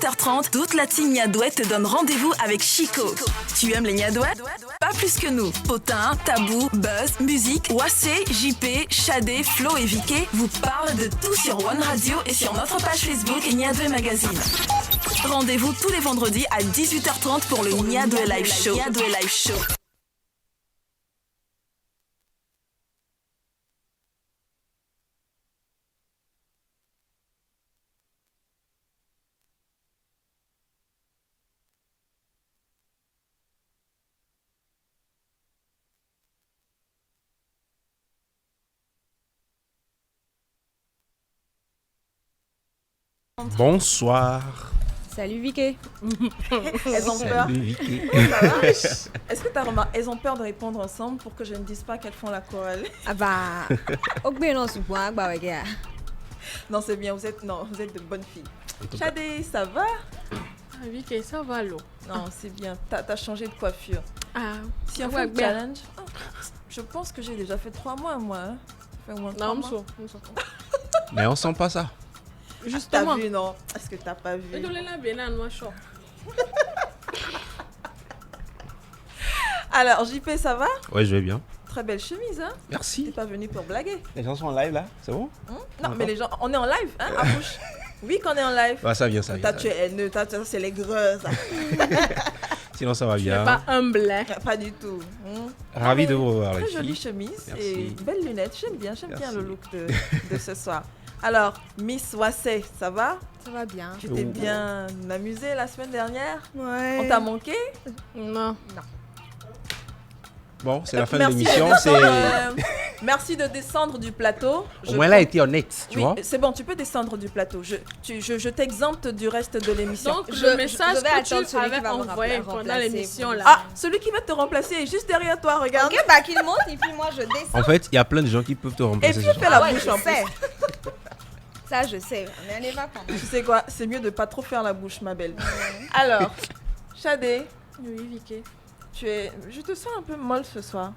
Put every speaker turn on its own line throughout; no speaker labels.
18h30, toute la team Niadoué te donne rendez-vous avec Chico. Tu aimes les Niadoué? Pas plus que nous. Potin, Tabou, Buzz, Musique, Wassé, JP, Shadé, Flo et Vicky vous parlent de tout sur One Radio et sur notre page Facebook Niadoué Magazine. Rendez-vous tous les vendredis à 18h30 pour le Niadoué Live Show. Niadoué Live Show.
Bonsoir.
Salut Vicky.
Elles ont peur.
Salut Vicky.
Ça va? Est-ce que tu as remarqué? Elles ont peur de répondre ensemble pour que je ne dise pas qu'elles font la chorale.
Ah bah, non, c'est bon, bah ouais, gars.
Non, c'est bien, vous êtes de bonnes filles. Shadé, ça va?
Ah, Vicky, ça va l'eau.
Non, c'est bien. T'as changé de coiffure.
Ah,
Si on fait un challenge, je pense que j'ai déjà fait 3 mois, moi. Hein. Fait au moins 3 mois.
Mais on sent pas ça.
Justement.
T'as vu, non? Est-ce que t'as pas vu? Alors, JP, ça va?
Ouais, je vais bien.
Très belle chemise, hein? T'es
Merci.
pas venu pour blaguer.
Les gens sont en live là, c'est bon?
Non, mais les gens, on est en live, hein, à bouche. Oui, qu'on est en live.
Ouais, ça vient, ça vient.
T'as tué haineux, c'est les greuses.
Sinon, ça va
Tu n'es
bien.
pas humble. Hein.
Pas du tout.
Ravi de vous revoir, les
Très jolie
filles.
chemise
Merci.
et belles lunettes. J'aime bien
Merci.
le look de ce soir. Alors, Miss Wassé, ça va?
Ça va bien.
Tu t'es bien amusée la semaine dernière?
Ouais.
On t'a manqué?
Non.
Bon, c'est la fin de
Merci
l'émission.
Merci de descendre du plateau.
Au moins, là, a été honnête, tu
Oui,
vois.
c'est bon, tu peux descendre du plateau. Je t'exempte du reste de l'émission.
Donc, le message
je vais
que
attendre
tu
celui
avais
qui va me
envoyé
remplacer
pendant l'émission là.
Ah, celui qui va te remplacer est juste derrière toi, regarde.
Ok, bah qu'il monte et puis moi je descends.
En fait, il y a plein de gens qui peuvent te
Et
remplacer.
puis
ce
fais
soir.
la
Ouais,
bouche
je
en
sais.
plus.
Ça je sais, mais elle est pas quand même.
Tu sais quoi, c'est mieux de pas trop faire la bouche, ma belle. Alors, Shadé,
Oui, Vicky.
je te sens un peu molle ce soir.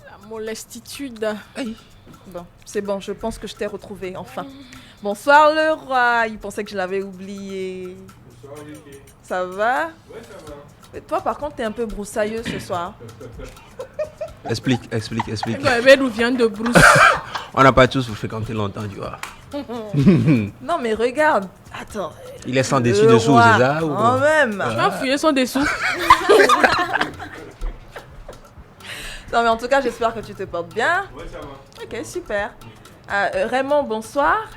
La molestitude.
Bon, c'est bon, je pense que je t'ai retrouvé enfin. Bonsoir le roi, il pensait que je l'avais oublié.
Bonsoir Vicky.
Ça va?
Ouais, ça va.
Mais toi par contre, t'es un peu broussailleux ce soir.
Explique.
Elle nous vient de Bruce.
On n'a pas tous vous fréquenté longtemps, tu vois.
Non mais regarde, attends.
Il est sans
Le
dessus dessous,
roi,
c'est ça ou
quand
quoi?
même.
Tu vas fouiller son dessous.
Non mais en tout cas, j'espère que tu te portes bien.
Ouais, ça va.
Ok, super. Raymond, bonsoir.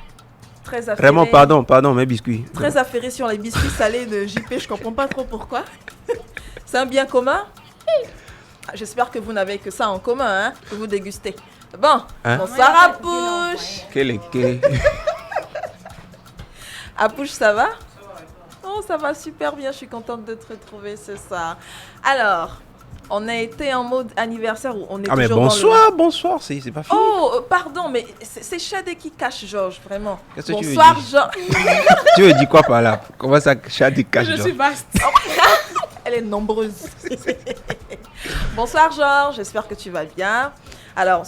Très affairé.
Vraiment, pardon, mes biscuits.
Très affairé sur les biscuits salés de JP, je comprends pas trop pourquoi. C'est un bien commun? J'espère que vous n'avez que ça en commun, hein, que vous dégustez. Bon,
Hein?
bonsoir Apouche.
Quel
Apouche, ça va? Oh, ça va super bien, je suis contente de te retrouver ce soir. Alors, on a été en mode anniversaire où on est
Ah, mais
toujours dans le...
bonsoir, c'est pas fini.
Oh, pardon, mais c'est Shadé qui cache Georges, vraiment.
Qu'est-ce que tu veux
Bonsoir
dire?
Georges.
Tu veux dire quoi par là? Comment ça, chat des caches?
Je suis vaste.
Elle est nombreuse. Bonsoir Georges, j'espère que tu vas bien. Alors,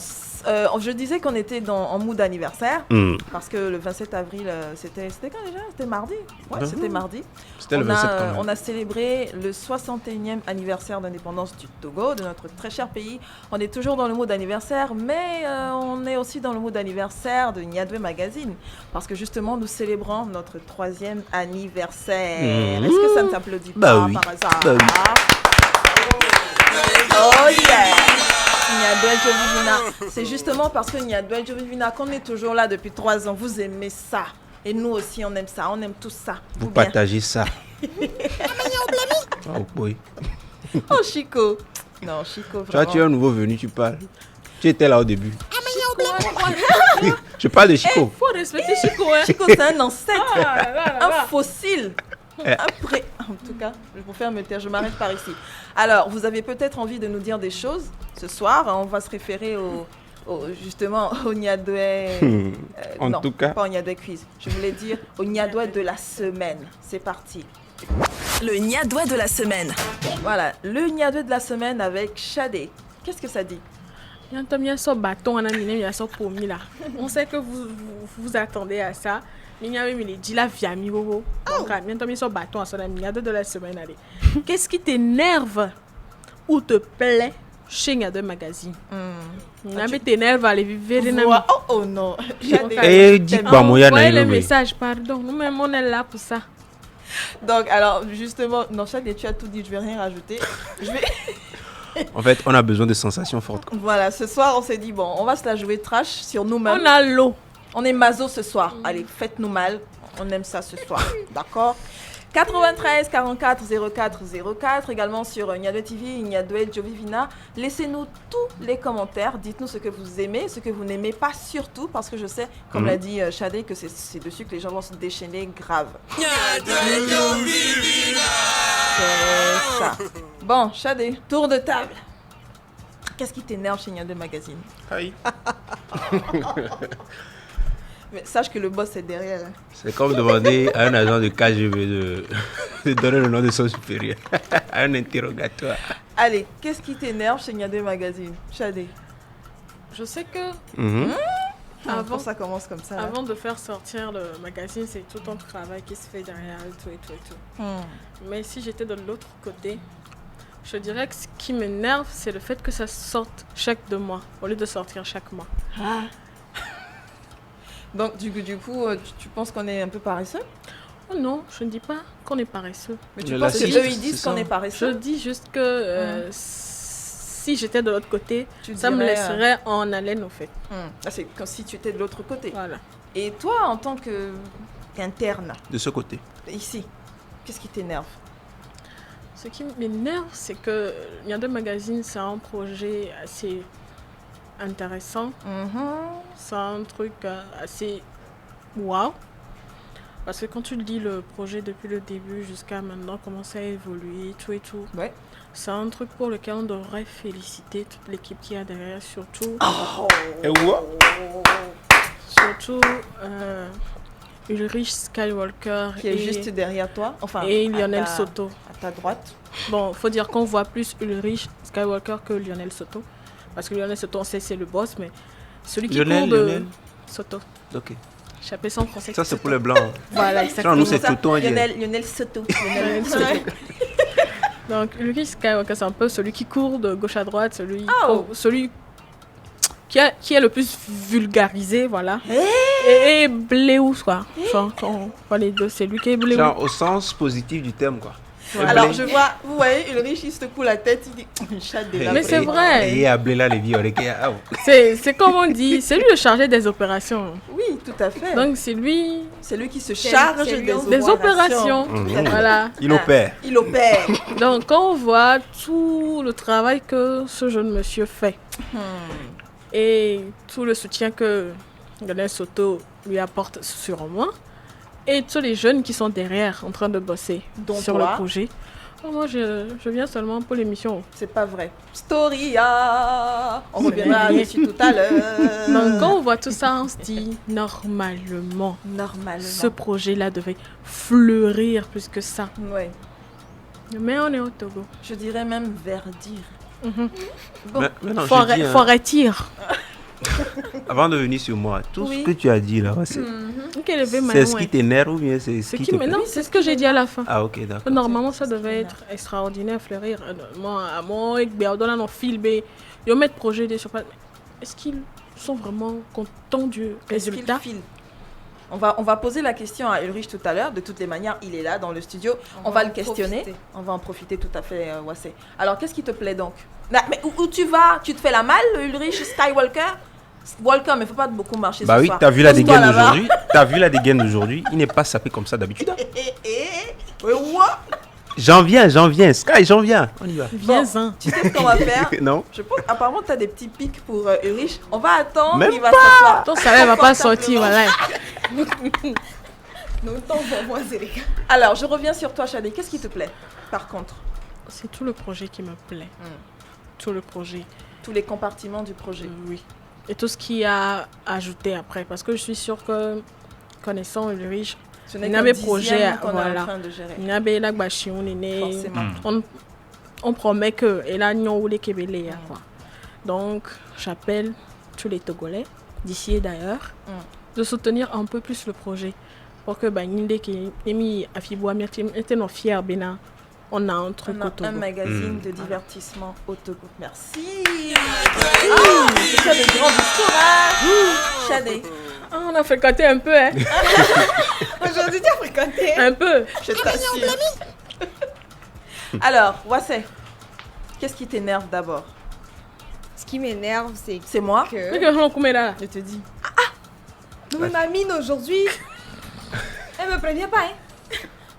je disais qu'on était en mood anniversaire, parce que le 27 avril, c'était quand déjà? C'était mardi? Ouais, c'était mardi.
C'était le 27 quand même.
On a célébré le 61e anniversaire d'indépendance du Togo, de notre très cher pays. On est toujours dans le mood anniversaire, mais on est aussi dans le mood anniversaire de Niadoué Magazine, parce que justement, nous célébrons notre 3e anniversaire. Est-ce que ça ne t'applaudit pas
oui.
par hasard?
Bah oui.
Oh yeah! Niadoué Jovivina. C'est justement parce que Niadoué Jovivina qu'on est toujours là depuis 3 ans. Vous aimez ça. Et nous aussi, on aime ça. On aime tout ça.
Vous
Ou bien?
partagez ça. Oh, oui.
Oh, Chico. Non, Chico,
Tu vois,
vraiment.
tu es un nouveau venu, tu parles. Tu étais là au début. Je parle de Chico.
Faut respecter Chico, hein.
Chico, c'est un ancêtre.
Ah,
Un fossile. Après, en tout cas, je préfère me taire, je m'arrête par ici. Alors, vous avez peut-être envie de nous dire des choses ce soir. On va se référer justement au Niadoué.
En
non,
tout cas.
pas au Niadoué quiz. Je voulais dire au Niadoué de la semaine. C'est parti.
Le Niadoué de la semaine.
Voilà, le Niadoué de la semaine avec Shadé. Qu'est-ce que ça dit?
Il y a un bâton, on a mis son pommi là. On sait que vous attendez à ça. Mignave, il dit la vie à mi Donc, bientôt, ils sont bâtons à son ami. Il y a 2 de la semaine. Allez. Qu'est-ce qui t'énerve ou te plaît chez Nyadwe Magazine? Mignave t'énerve à aller vivre.
Oh non.
Et dis quoi, mon Yana
Envoyez le
Inové.
message, pardon. Nous-mêmes, on est là pour ça.
Donc, alors, justement, non, Chadé, tu as tout dit, je vais rien rajouter.
En fait, on a besoin de sensations fortes. Quoi.
Voilà, ce soir, on s'est dit, bon, on va se la jouer trash sur nous-mêmes.
On a l'eau.
On est maso ce soir. Allez, faites-nous mal. On aime ça ce soir. D'accord? 93 44 04 04, également sur Nyadwe TV, Nyadwe Jovivina. Laissez-nous tous les commentaires. Dites-nous ce que vous aimez, ce que vous n'aimez pas, surtout parce que je sais, comme l'a dit Chadé, que c'est dessus que les gens vont se déchaîner grave. C'est ça. Bon, Chadé, tour de table. Qu'est-ce qui t'énerve chez Nyadwe Magazine?
Aïe.
Mais sache que le boss est derrière. Hein.
C'est comme demander à un agent de KGB de donner le nom de son supérieur à un interrogatoire.
Allez, qu'est-ce qui t'énerve chez Nyadwe Magazine? Chadé.
Je sais que
Avant ça commence comme ça.
avant de faire sortir le magazine, c'est tout un travail qui se fait derrière et tout et tout et tout. Mais si j'étais de l'autre côté, je dirais que ce qui m'énerve, c'est le fait que ça sorte chaque 2 mois au lieu de sortir chaque mois.
Donc du coup, tu penses qu'on est un peu paresseux?
Oh non, je ne dis pas qu'on est paresseux.
Mais tu
Le
penses
lacisme,
qu'eux ils disent
c'est
qu'on
ça.
est
Je
paresseux?
dis juste que si j'étais de l'autre côté,
Tu
ça me
dirais,
laisserait en haleine au fait.
Ah, c'est comme si tu étais de l'autre côté.
Voilà.
Et toi, en tant qu'interne,
De ce côté.
ici, qu'est-ce qui t'énerve?
Ce qui m'énerve, c'est que Nyadwe Magazine, c'est un projet assez intéressant. C'est un truc assez waouh. Parce que quand tu lis le projet depuis le début jusqu'à maintenant, comment ça a évolué, tout et tout,
Ouais.
c'est un truc pour lequel on devrait féliciter toute l'équipe qui est derrière, surtout,
Et what?
surtout Ulrich Skywalker
Qui est juste derrière toi, enfin,
et
à
Lionel
ta-
Soto.
à ta droite.
Bon, faut dire qu'on voit plus Ulrich Skywalker que Lionel Soto. Parce que Lionel Soto, on sait c'est le boss, mais celui qui court de
Lionel.
Soto.
Ok.
J'appelle ça en français.
Ça, c'est pour les blancs.
Voilà,
Genre,
exactement.
nous, c'est
Ça,
tout le temps.
Lionel Soto. Lionel Soto.
Donc, Ulrich Skywalker, c'est un peu celui qui court de gauche à droite, celui qui est le plus vulgarisé, voilà. Et Bléou, quoi. Genre, quand on voit les deux, c'est lui qui est Bléou.
Genre, au sens positif du terme, quoi.
Voilà.
Alors, je vois, vous voyez, Ulrich, il secoue la tête, il dit Chadé.
Mais c'est vrai.
Et à Bléla, les vieux,
C'est comme on dit, c'est lui le chargé des opérations.
Oui, tout à fait.
Donc, c'est lui
C'est lui qui se charge
c'est lui
des
des opérations.
Tout à fait.
Voilà.
Il opère.
Il opère.
Donc, quand on voit tout le travail que ce jeune monsieur fait et tout le soutien que Lionel Soto lui apporte sur moi et tous les jeunes qui sont derrière en train de bosser
Dont
sur
toi.
le projet, moi, je viens seulement pour l'émission.
C'est pas vrai. Storia. On reviendra dessus tout à l'heure.
Donc, quand on voit tout ça, on se dit normalement,
Normalement.
ce projet-là devait fleurir plus que ça.
Ouais.
Mais on est au Togo.
Je dirais même verdir. Bon.
Maintenant, je dis, hein,
Forêt-tire.
avant de venir sur moi, tout
Oui.
ce que tu as dit là, c'est
C'est
ce qui t'énerve ou bien c'est ce
Ce
qui
qui
te
mais
plaît?
non, c'est ce que j'ai dit à la fin.
Ah, ok, d'accord.
Normalement, ça devait être extraordinaire, fleurir. Moi, dans nos films, ils mettent projet des surprises. Est-ce qu'ils sont vraiment contents du
Est-ce qu'il
résultat?
file? On va poser la question à Ulrich tout à l'heure. De toutes les manières, il est là dans le studio. On va le questionner. On va en profiter tout à fait, Wassé. Alors, qu'est-ce qui te plaît donc? Mais où tu vas? Tu te fais la malle, Ulrich Skywalker? Walker, mais faut pas beaucoup marcher
Bah
ce
oui,
soir.
t'as vu la
Pose-toi
dégaine
là-bas.
d'aujourd'hui. T'as vu la dégaine d'aujourd'hui. Il n'est pas sapé comme ça d'habitude.
Ouais, what?
J'en viens. Sky, j'en viens. On y va.
Viens-en.
Tu sais ce qu'on va faire?
Non?
Je pense apparemment tu as des petits pics pour Ulrich. On va attendre,
Même
il va s'asseoir.
Ton salaire va pas sortir, voilà.
Nous t'en moi, Zélica.
Alors, je reviens sur toi, Chadé. Qu'est-ce qui te plaît, par contre?
C'est tout le projet qui me plaît. Tout le projet,
Tous les compartiments du projet.
oui. Et tout ce qu'il y a ajouté après. Parce que je suis sûre que, connaissant Ulrich,
Ce n'est
Il
qu'un
n'avait
dixième
projet,
qu'on est
voilà.
en train de gérer.
il y a Bela Gbachion, Néné.
Forcément.
On promet que et là nous ou les Kébélé quoi. Donc j'appelle tous les Togolais d'ici et d'ailleurs de soutenir un peu plus le projet pour que Ninde qui est mis à Fiboua, était non fier, Bénin. On a un truc au Togo.
Un magazine de divertissement au Togo. Merci. C'est ça de grands discours, hein? Chadé.
Ah, on a fréquenté un peu, hein?
Aujourd'hui, tu as fréquenté.
Un peu.
Je t'assure. Alors, Wassé, qu'est-ce qui t'énerve d'abord?
Ce qui m'énerve, c'est
C'est moi?
Mais
que...
que l'on commet là.
Je te dis.
Non, mais ma mine aujourd'hui, elle me prévient pas, hein.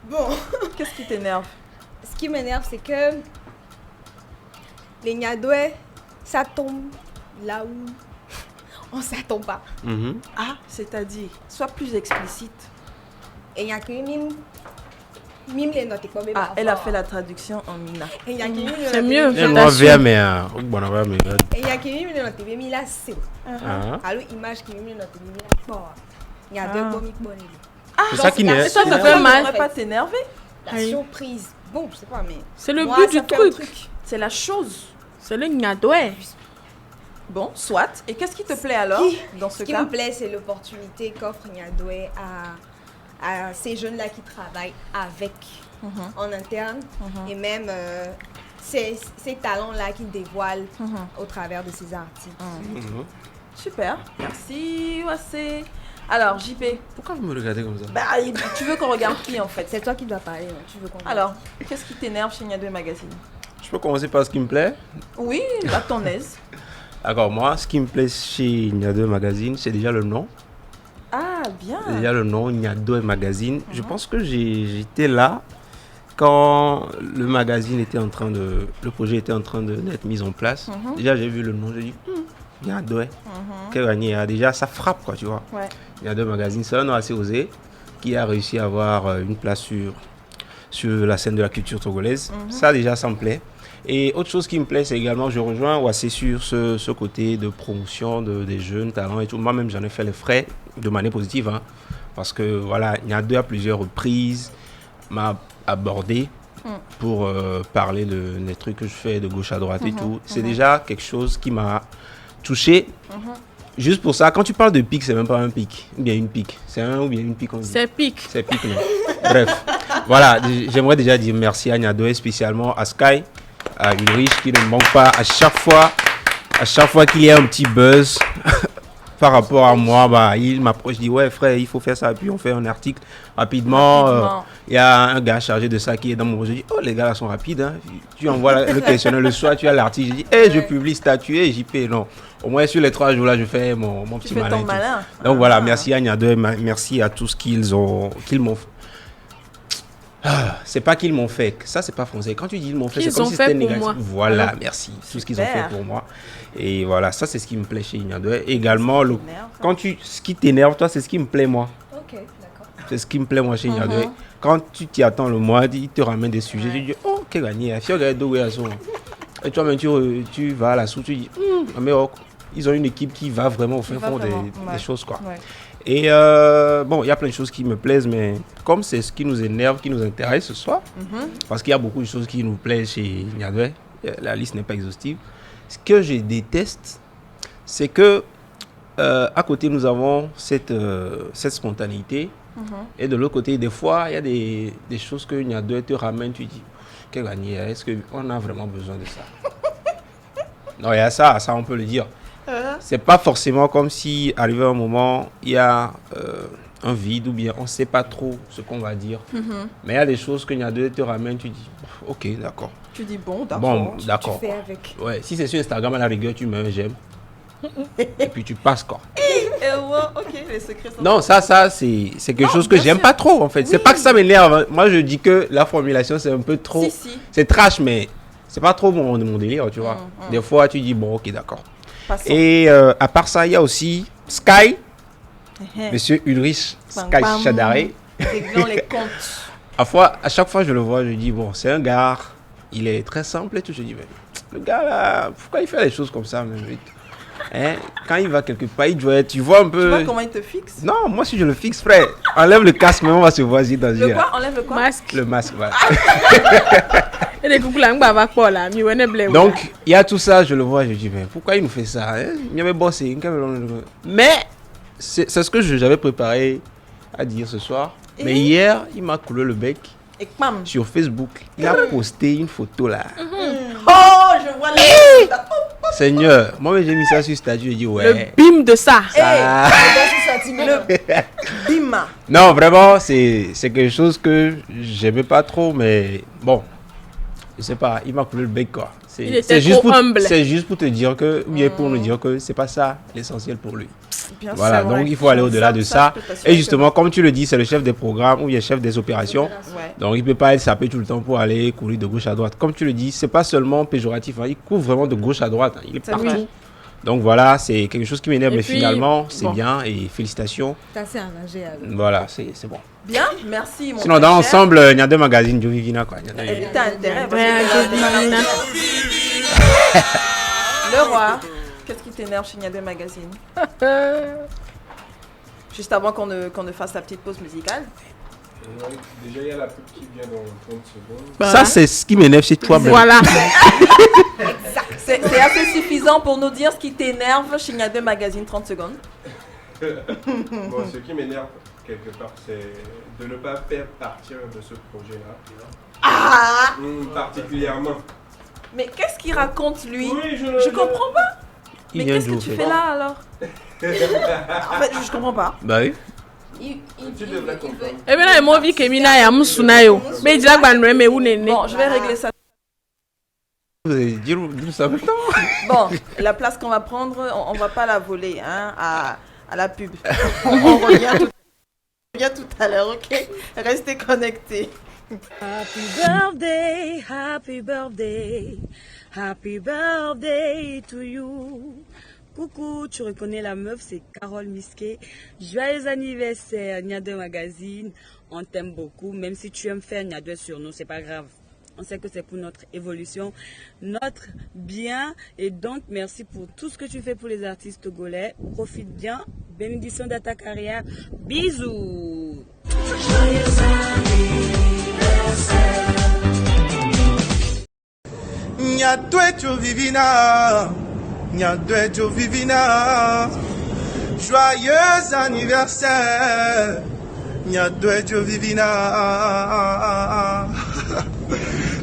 Bon,
Qu'est-ce qui t'énerve?
ce qui m'énerve, c'est que les Nyadoué, ça tombe là où on s'attend pas.
Mhm.
Ah, c'est-à-dire, sois plus explicite.
Et il y a que mime les notes.
Ah, elle a fait la traduction en Mina.
Et il y a que mime les
C'est
notes.
mieux.
Et moi, via, mais bon, on va, mais
Et il y a que mime les notes. Mais il a c'est.
ah,
Alors, image qui mime les notes. Mais il a pas. Il y a deux comiques bonnes.
c'est ça qui n'est.
ça, ça
Ça
fait mal.
devrait pas t'énerver.
La
Oui.
surprise. Bon, je sais pas, mais.
C'est le
moi,
but du
ça fait un
truc.
C'est la chose.
C'est le Ngadoué.
Bon, soit. Et qu'est-ce qui te plaît alors dans ce
Ce qui
cas?
me plaît, c'est l'opportunité qu'offre Nyadoué à ces jeunes-là qui travaillent avec en interne et même ces talents-là qu'ils dévoilent au travers de ces articles.
Mhm.
Super. Merci, Wassé. Alors, JP,
Pourquoi vous me regardez comme ça?
bah, tu veux qu'on regarde qui en fait?
C'est toi qui dois parler, hein. Tu veux qu'on
Alors, qu'est-ce qui t'énerve chez Nyadoué Magazine?
Je peux commencer par ce qui me plaît.
Oui, à ton aise.
D'accord, moi, ce qui me plaît chez Nyadoué Magazine, c'est déjà le nom.
Ah, bien.
C'est déjà le nom, Nyadoué Magazine. Je pense que j'étais là quand le magazine était en train de... Le projet était en train d'être mis en place. Déjà, j'ai vu le nom, j'ai dit, Nyadoué. Quel gagné, déjà, ça frappe, quoi, tu vois.
Ouais.
Nyadoué Magazine, c'est un nom assez osé qui a réussi à avoir une place sur la scène de la culture togolaise. Ça, déjà, ça me plaît. Et autre chose qui me plaît, c'est également, je rejoins Wassé sur ce côté de promotion des jeunes talents et tout. Moi-même, j'en ai fait les frais de manière positive. Hein, parce que, voilà, Nyadoué à plusieurs reprises m'a abordé pour parler des trucs que je fais de gauche à droite et tout. C'est déjà quelque chose qui m'a touché. Juste pour ça, quand tu parles de pic, c'est même pas un pic, ou bien une pique. C'est un ou bien une pique, on dit.
C'est pique.
C'est pique, non. Bref, voilà, j'aimerais déjà dire merci à Nyadoué, spécialement à Sky, à Ulrich, qui ne manque pas à chaque fois qu'il y a un petit buzz par rapport à moi, bah, il m'approche, dit ouais frère, il faut faire ça, puis on fait un article rapidement. Il y a un gars chargé de ça qui est dans mon projet, je dis oh les gars là sont rapides, hein. Tu envoies le questionnaire le soir, tu as l'article, je dis hey, je publie statut, et JP, non. Au moins sur les 3 jours là, je fais mon
Tu
petit
fais
malin.
ton malin.
Donc voilà, merci à Nyadoué, merci à tous qu'ils m'ont fait. C'est pas qu'ils m'ont fait, ça c'est pas français. Quand tu dis ils m'ont fait, c'est
Qu'ils
comme
ont
si
fait
c'était
pour
négatif.
moi.
Voilà, merci. Tout ce qu'ils ont fait
Super.
pour moi. Et voilà, ça c'est ce qui me plaît chez Nyadoué. Également,
t'énerve,
ce qui t'énerve, toi, c'est ce qui me plaît moi.
Ok, d'accord.
C'est ce qui me plaît moi chez Nyadoué. Quand tu t'y attends le mois, il te ramène des sujets, tu dis oh, quel gagné, et toi-même tu vas à la soupe, tu dis mais oh, ils ont une équipe qui va vraiment au fin fond des choses quoi.
Ouais.
Et bon, il y a plein de choses qui me plaisent, mais comme c'est ce qui nous énerve, qui nous intéresse ce soir, parce qu'il y a beaucoup de choses qui nous plaisent chez Nyadoué, la liste n'est pas exhaustive. Ce que je déteste, c'est que à côté nous avons cette spontanéité, et de l'autre côté, des fois, il y a des choses que Nyadoué te ramène, tu dis, quel gagné, est-ce qu'on a vraiment besoin de ça? Non, il y a ça on peut le dire. C'est pas forcément comme si, arrivé un moment, il y a un vide ou bien on ne sait pas trop ce qu'on va dire. Mais il y a des choses que Nyadoué te ramène, tu dis, ok, d'accord.
Tu dis bon, d'accord.
Bon,
Tu
d'accord.
fais avec.
Ouais, si c'est sur Instagram, à la rigueur, tu mets un j'aime. Et puis tu passes, quoi.
Ok, les secrets sont...
Non, ça c'est quelque chose que
bien
j'aime
sûr.
pas trop, en fait. C'est
Oui.
pas que ça m'énerve. Hein. Moi, je dis que la formulation, c'est un peu trop...
Si.
C'est trash, mais c'est pas trop mon délire, tu vois. Des fois, tu dis, bon, ok, d'accord.
Passons.
Et à part ça, il y a aussi Sky,
Eh,
Monsieur Ulrich,
Bam,
Sky
bam.
Chadaré.
réglons les comptes.
À chaque fois, je le vois, je dis, bon, c'est un gars, il est très simple et tout. Je dis, mais le gars là, pourquoi il fait les choses comme ça, même vite? Hein? Quand il va quelque part, il doit être, tu vois un
Tu
peu...
vois comment il te fixe?
Non, moi si je le fixe, frère, enlève le casque, mais on va se voir ici dans
Le quoi? Enlève le quoi?
Masque.
le masque, voilà.
Et les coucous là, on va pas là. Mais on est blé.
Donc, il y a tout ça, je le vois, je dis, mais pourquoi il nous fait ça hein? Il y avait bossé. Mais c'est ce que j'avais préparé à dire ce soir. Mais hier, il m'a coulé le bec
Et pam.
sur Facebook. Il a posté une photo là.
Oh, je vois le...
Seigneur, moi j'ai mis ça sur statut et dit ouais.
Le bim de ça.
Ça-
Bim.
Non, vraiment, c'est quelque chose que j'aimais pas trop, mais bon, je sais pas, il m'a coulé le bec quoi.
Il était trop humble.
C'est juste pour te dire que, ou bien pour nous dire que c'est pas ça l'essentiel pour lui.
Bien
Voilà,
sûr,
donc
ouais.
il faut aller au-delà de ça.
je peux t'assurer
Et justement, comme tu le dis, c'est le chef des programmes ou bien chef des opérations.
Ouais.
Donc il peut pas être sapé tout le temps pour aller courir de gauche à droite. Comme tu le dis, c'est pas seulement péjoratif, hein, il court vraiment de gauche à droite, hein, il est
C'est
partout.
vrai.
Donc voilà, c'est quelque chose qui m'énerve,
Et
mais
puis,
finalement, c'est
bon.
bien et félicitations.
T'as assez engagé avec.
Voilà, c'est bon.
Bien, merci mon
Sinon,
très
dans
cher.
l'ensemble, il y a deux magazines Joe Vivina quoi. Il y en a-
Et t'as intérêt parce
Ouais,
que t'es là,
Jovivina.
Le roi, qu'est-ce qui t'énerve chez Niadé Magazine? Juste avant qu'on ne fasse la petite pause musicale.
Déjà, il y a la pub qui vient dans 30 secondes.
Ça, c'est ce qui m'énerve chez toi.
Voilà.
C'est assez suffisant pour nous dire ce qui t'énerve chez Niadé Magazine, 30 secondes.
Bon, ce qui m'énerve, quelque part, c'est de ne pas faire partir de ce projet-là.
Ah!
Particulièrement.
Mais qu'est-ce qu'il raconte lui?
Oui,
Je comprends pas.
Il
Mais
vient
qu'est-ce que
d'où,
tu
fait
fais là alors? En fait, je comprends pas.
Bah oui.
Tu devrais comprendre.
Et bien là, moi, vu que Mina est Moussounayo. Mais il dit là, mais où n'est
Bon, je vais régler ça.
Vous allez dire d'où ça maintenant.
Bon, la place qu'on va prendre, on va pas la voler hein, à la pub. On revient tout à l'heure, ok? Restez connectés.
Happy birthday, happy birthday to you. Coucou, tu reconnais la meuf, c'est Carole Misquet. Joyeux anniversaire, Niadé Magazine. On t'aime beaucoup, même si tu aimes faire Niadé sur nous, c'est pas grave. On sait que c'est pour notre évolution, notre bien. Et donc, merci pour tout ce que tu fais pour les artistes togolais. Profite bien. Bénédiction de ta carrière. Bisous.
Nyadwecho Vivina, Nyadwecho Vivina, joyeux anniversaire, Nyadwecho Vivina,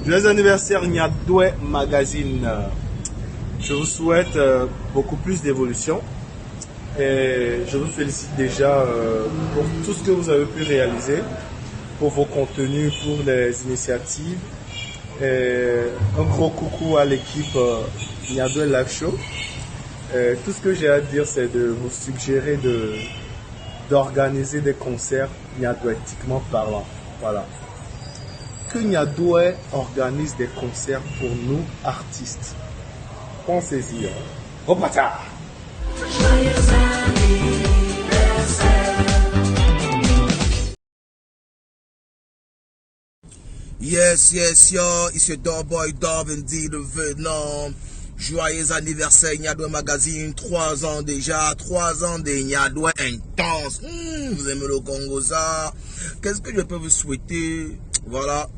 joyeux anniversaire Nyadwe Magazine. Je vous souhaite beaucoup plus d'évolution et je vous félicite déjà pour tout ce que vous avez pu réaliser, pour vos contenus, pour les initiatives. Et un gros coucou à l'équipe Niadwe Live Show. Tout ce que j'ai à dire, c'est de vous suggérer d'organiser des concerts niadouetiquement parlant. Voilà. Que Niadwe organise des concerts pour nous, artistes. Pensez-y. Repata!
Yes, yo, it's your dog boy Dove indeed de Vietnam. Joyeux anniversaire Niadwe Magazine, 3 ans déjà, 3 ans de Niadwe intense. Vous aimez le Congo ça? Qu'est-ce que je peux vous souhaiter? Voilà.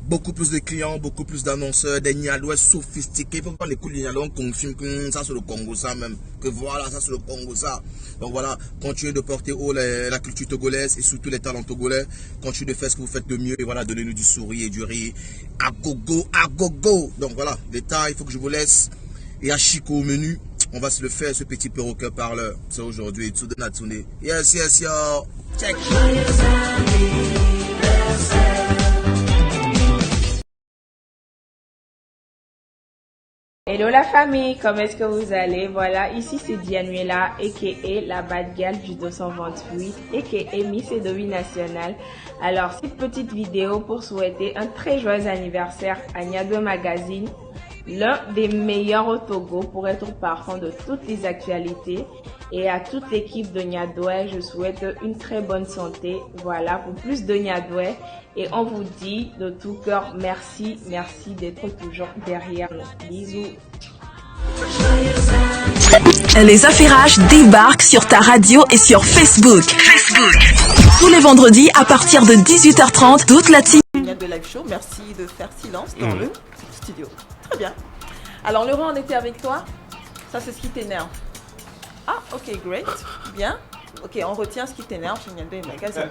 Beaucoup plus de clients, beaucoup plus d'annonceurs, des Niadouais sophistiqués. Faut pas les coups de Niadouais, on confirme que ça c'est le Congo ça même. Que voilà, ça c'est le Congo ça. Donc voilà, continuez de porter haut la culture togolaise et surtout les talents togolais. Continuez de faire ce que vous faites de mieux et voilà, donnez-nous du sourire et du rire. À gogo, à gogo. Donc voilà, l'état, il faut que je vous laisse. Et à Chico au menu, on va se le faire, ce petit perroquet parleur. C'est aujourd'hui, tout de Natsune. Yes, yo. Check.
Hello la famille, comment est-ce que vous allez? Voilà, ici c'est Dianuela, a.k.a. la bad girl du 228, a.k.a. Miss Edovi National. Alors, cette petite vidéo pour souhaiter un très joyeux anniversaire à Niadwe Magazine, l'un des meilleurs au Togo pour être au parfum de toutes les actualités. Et à toute l'équipe de Niadwe, je souhaite une très bonne santé. Voilà, pour plus de Niadwe. Et on vous dit de tout cœur merci, merci d'être toujours derrière nous. Bisous.
Les affairages débarquent sur ta radio et sur Facebook. Tous les vendredis à partir de 18h30, toute la team.
Niadwe Live Show, merci de faire silence dans le studio. Très bien. Alors Laurent, on était avec toi. Ça, c'est ce qui t'énerve. Ah, ok, great. Bien. Ok, on retient ce qui t'énerve chez Niadoué Magazine.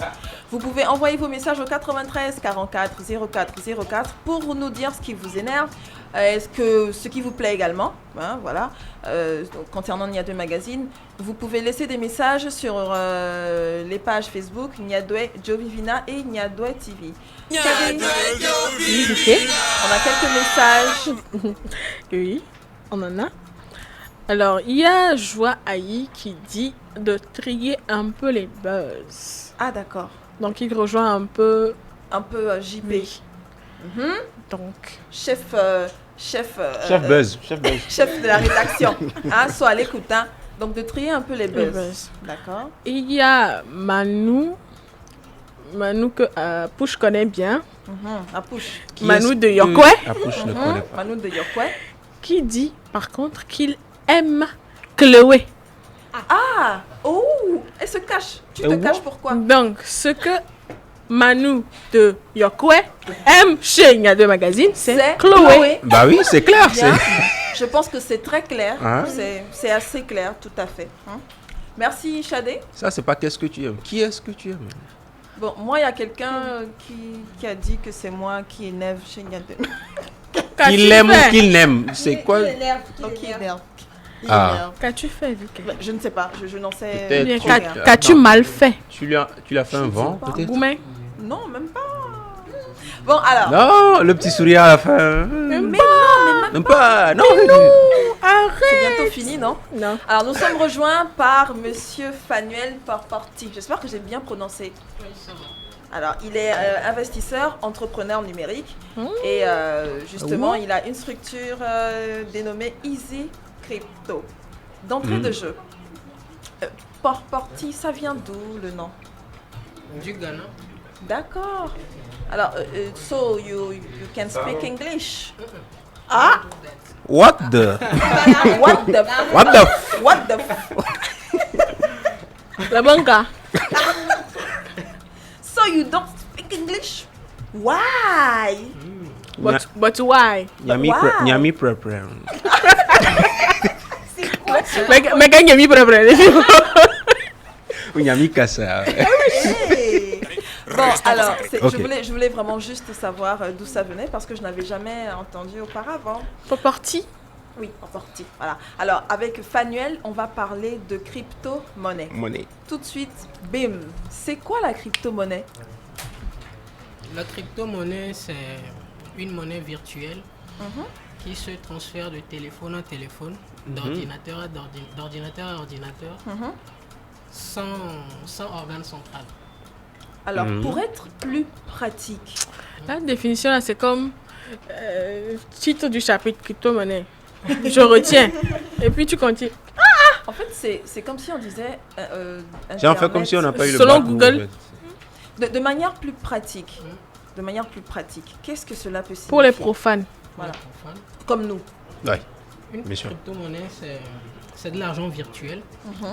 Vous pouvez envoyer vos messages au 93 44 04 04 pour nous dire ce qui vous énerve, ce qui vous plaît également, hein, voilà. Concernant Niadoué Magazine, vous pouvez laisser des messages sur les pages Facebook Niadoué Jovivina et Niadoué TV. On a quelques messages.
Oui, on en a. Alors, il y a Joie Aïe qui dit de trier un peu les buzz.
Ah, d'accord.
Donc, il rejoint un peu
JP.
Oui. Donc,
chef
buzz.
Chef de la rédaction. Hein, soit à l'écoute. Hein. Donc, de trier un peu les buzz. D'accord.
Et il y a Manu que Pouche connaît bien. Manu de Yokwe.
Manu de Yokwe.
Qui dit, par contre, qu'il aime Chloé.
Ah! Oh! Elle se cache. Tu te caches pourquoi?
Donc, ce que Manu de Yokwe aime chez Niadoué Magazine, c'est Chloé.
Bah oui, c'est clair.
Je pense que c'est très clair.
Hein?
C'est assez clair, tout à fait. Hein? Merci, Chadé.
Ça, c'est pas qu'est-ce que tu aimes. Qui est-ce que tu aimes?
Bon, moi, il y a quelqu'un qui a dit que c'est moi qui énerve chez Niadoué.
Qu'il l'aime ou qu'il n'aime. C'est quoi?
Qui énerve.
Qu'as-tu fait, Vicky?
Je ne sais pas, je n'en sais
pas. Qu'as-tu mal fait?
Tu lui as fait un vent, peut-être?
Non, même pas. Bon, alors.
Non, le petit sourire à la fin.
Même
pas. Non,
arrête.
C'est bientôt fini, non?
Non.
Alors, nous sommes rejoints par Monsieur Fanuel Porporti. J'espère que j'ai bien prononcé. Alors, il est investisseur, entrepreneur numérique et justement, il a une structure dénommée Easy Crypto. D'entrée de jeu, Porporti, ça vient d'où le nom?
Du Ghana.
D'accord. Alors, so you can speak English? Ah?
What the?
La banca.
So you don't speak English? Why?
But why?
Nyami prepare.
Mais quand Nyami prepare.
Nyami kassa.
Bon, alors, je voulais vraiment juste savoir d'où ça venait parce que je n'avais jamais entendu auparavant.
Porporti?
Oui, Porporti. Voilà. Alors, avec Fanuel, on va parler de crypto-monnaie. Tout de suite, bim. C'est quoi la crypto-monnaie?
La crypto-monnaie, c'est une monnaie virtuelle qui se transfère de téléphone à téléphone, d'ordinateur à ordinateur, sans organe central.
Alors, pour être plus pratique.
La définition, là, c'est comme titre du chapitre crypto-monnaie. Je retiens. Et puis, tu continues.
En fait, c'est comme si on disait...
J'ai fait comme si on n'a pas eu le
selon Google.
De manière plus pratique. Qu'est-ce que cela peut signifier?
Pour les profanes.
Voilà. Comme nous.
Ouais.
Une crypto-monnaie, c'est de l'argent virtuel.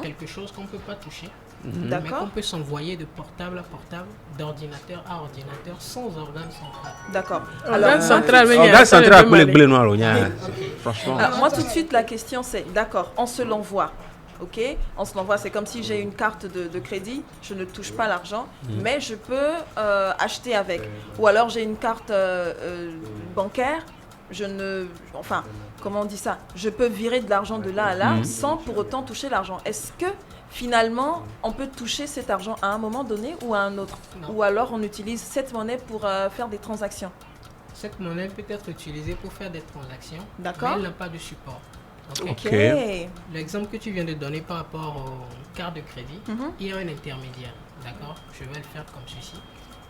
Quelque chose qu'on ne peut pas toucher. Mais qu'on peut s'envoyer de portable à portable, d'ordinateur à ordinateur, sans organe central.
D'accord.
Organe
central pour les bleus noirs. Franchement.
Alors, moi, tout de suite, la question c'est, d'accord, on se l'envoie. Ok, on se l'envoie, c'est comme si j'ai une carte de crédit, je ne touche pas l'argent, mais je peux acheter avec. Ou alors j'ai une carte bancaire, comment on dit ça? Je peux virer de l'argent de là à là sans pour autant toucher l'argent. Est-ce que finalement on peut toucher cet argent à un moment donné ou à un autre? Ou alors on utilise cette monnaie pour faire des transactions?
Cette monnaie peut être utilisée pour faire des transactions,
d'accord,
mais elle n'a pas de support.
Ok.
L'exemple que tu viens de donner par rapport aux cartes de crédit, il y a un intermédiaire, d'accord? Je vais le faire comme ceci.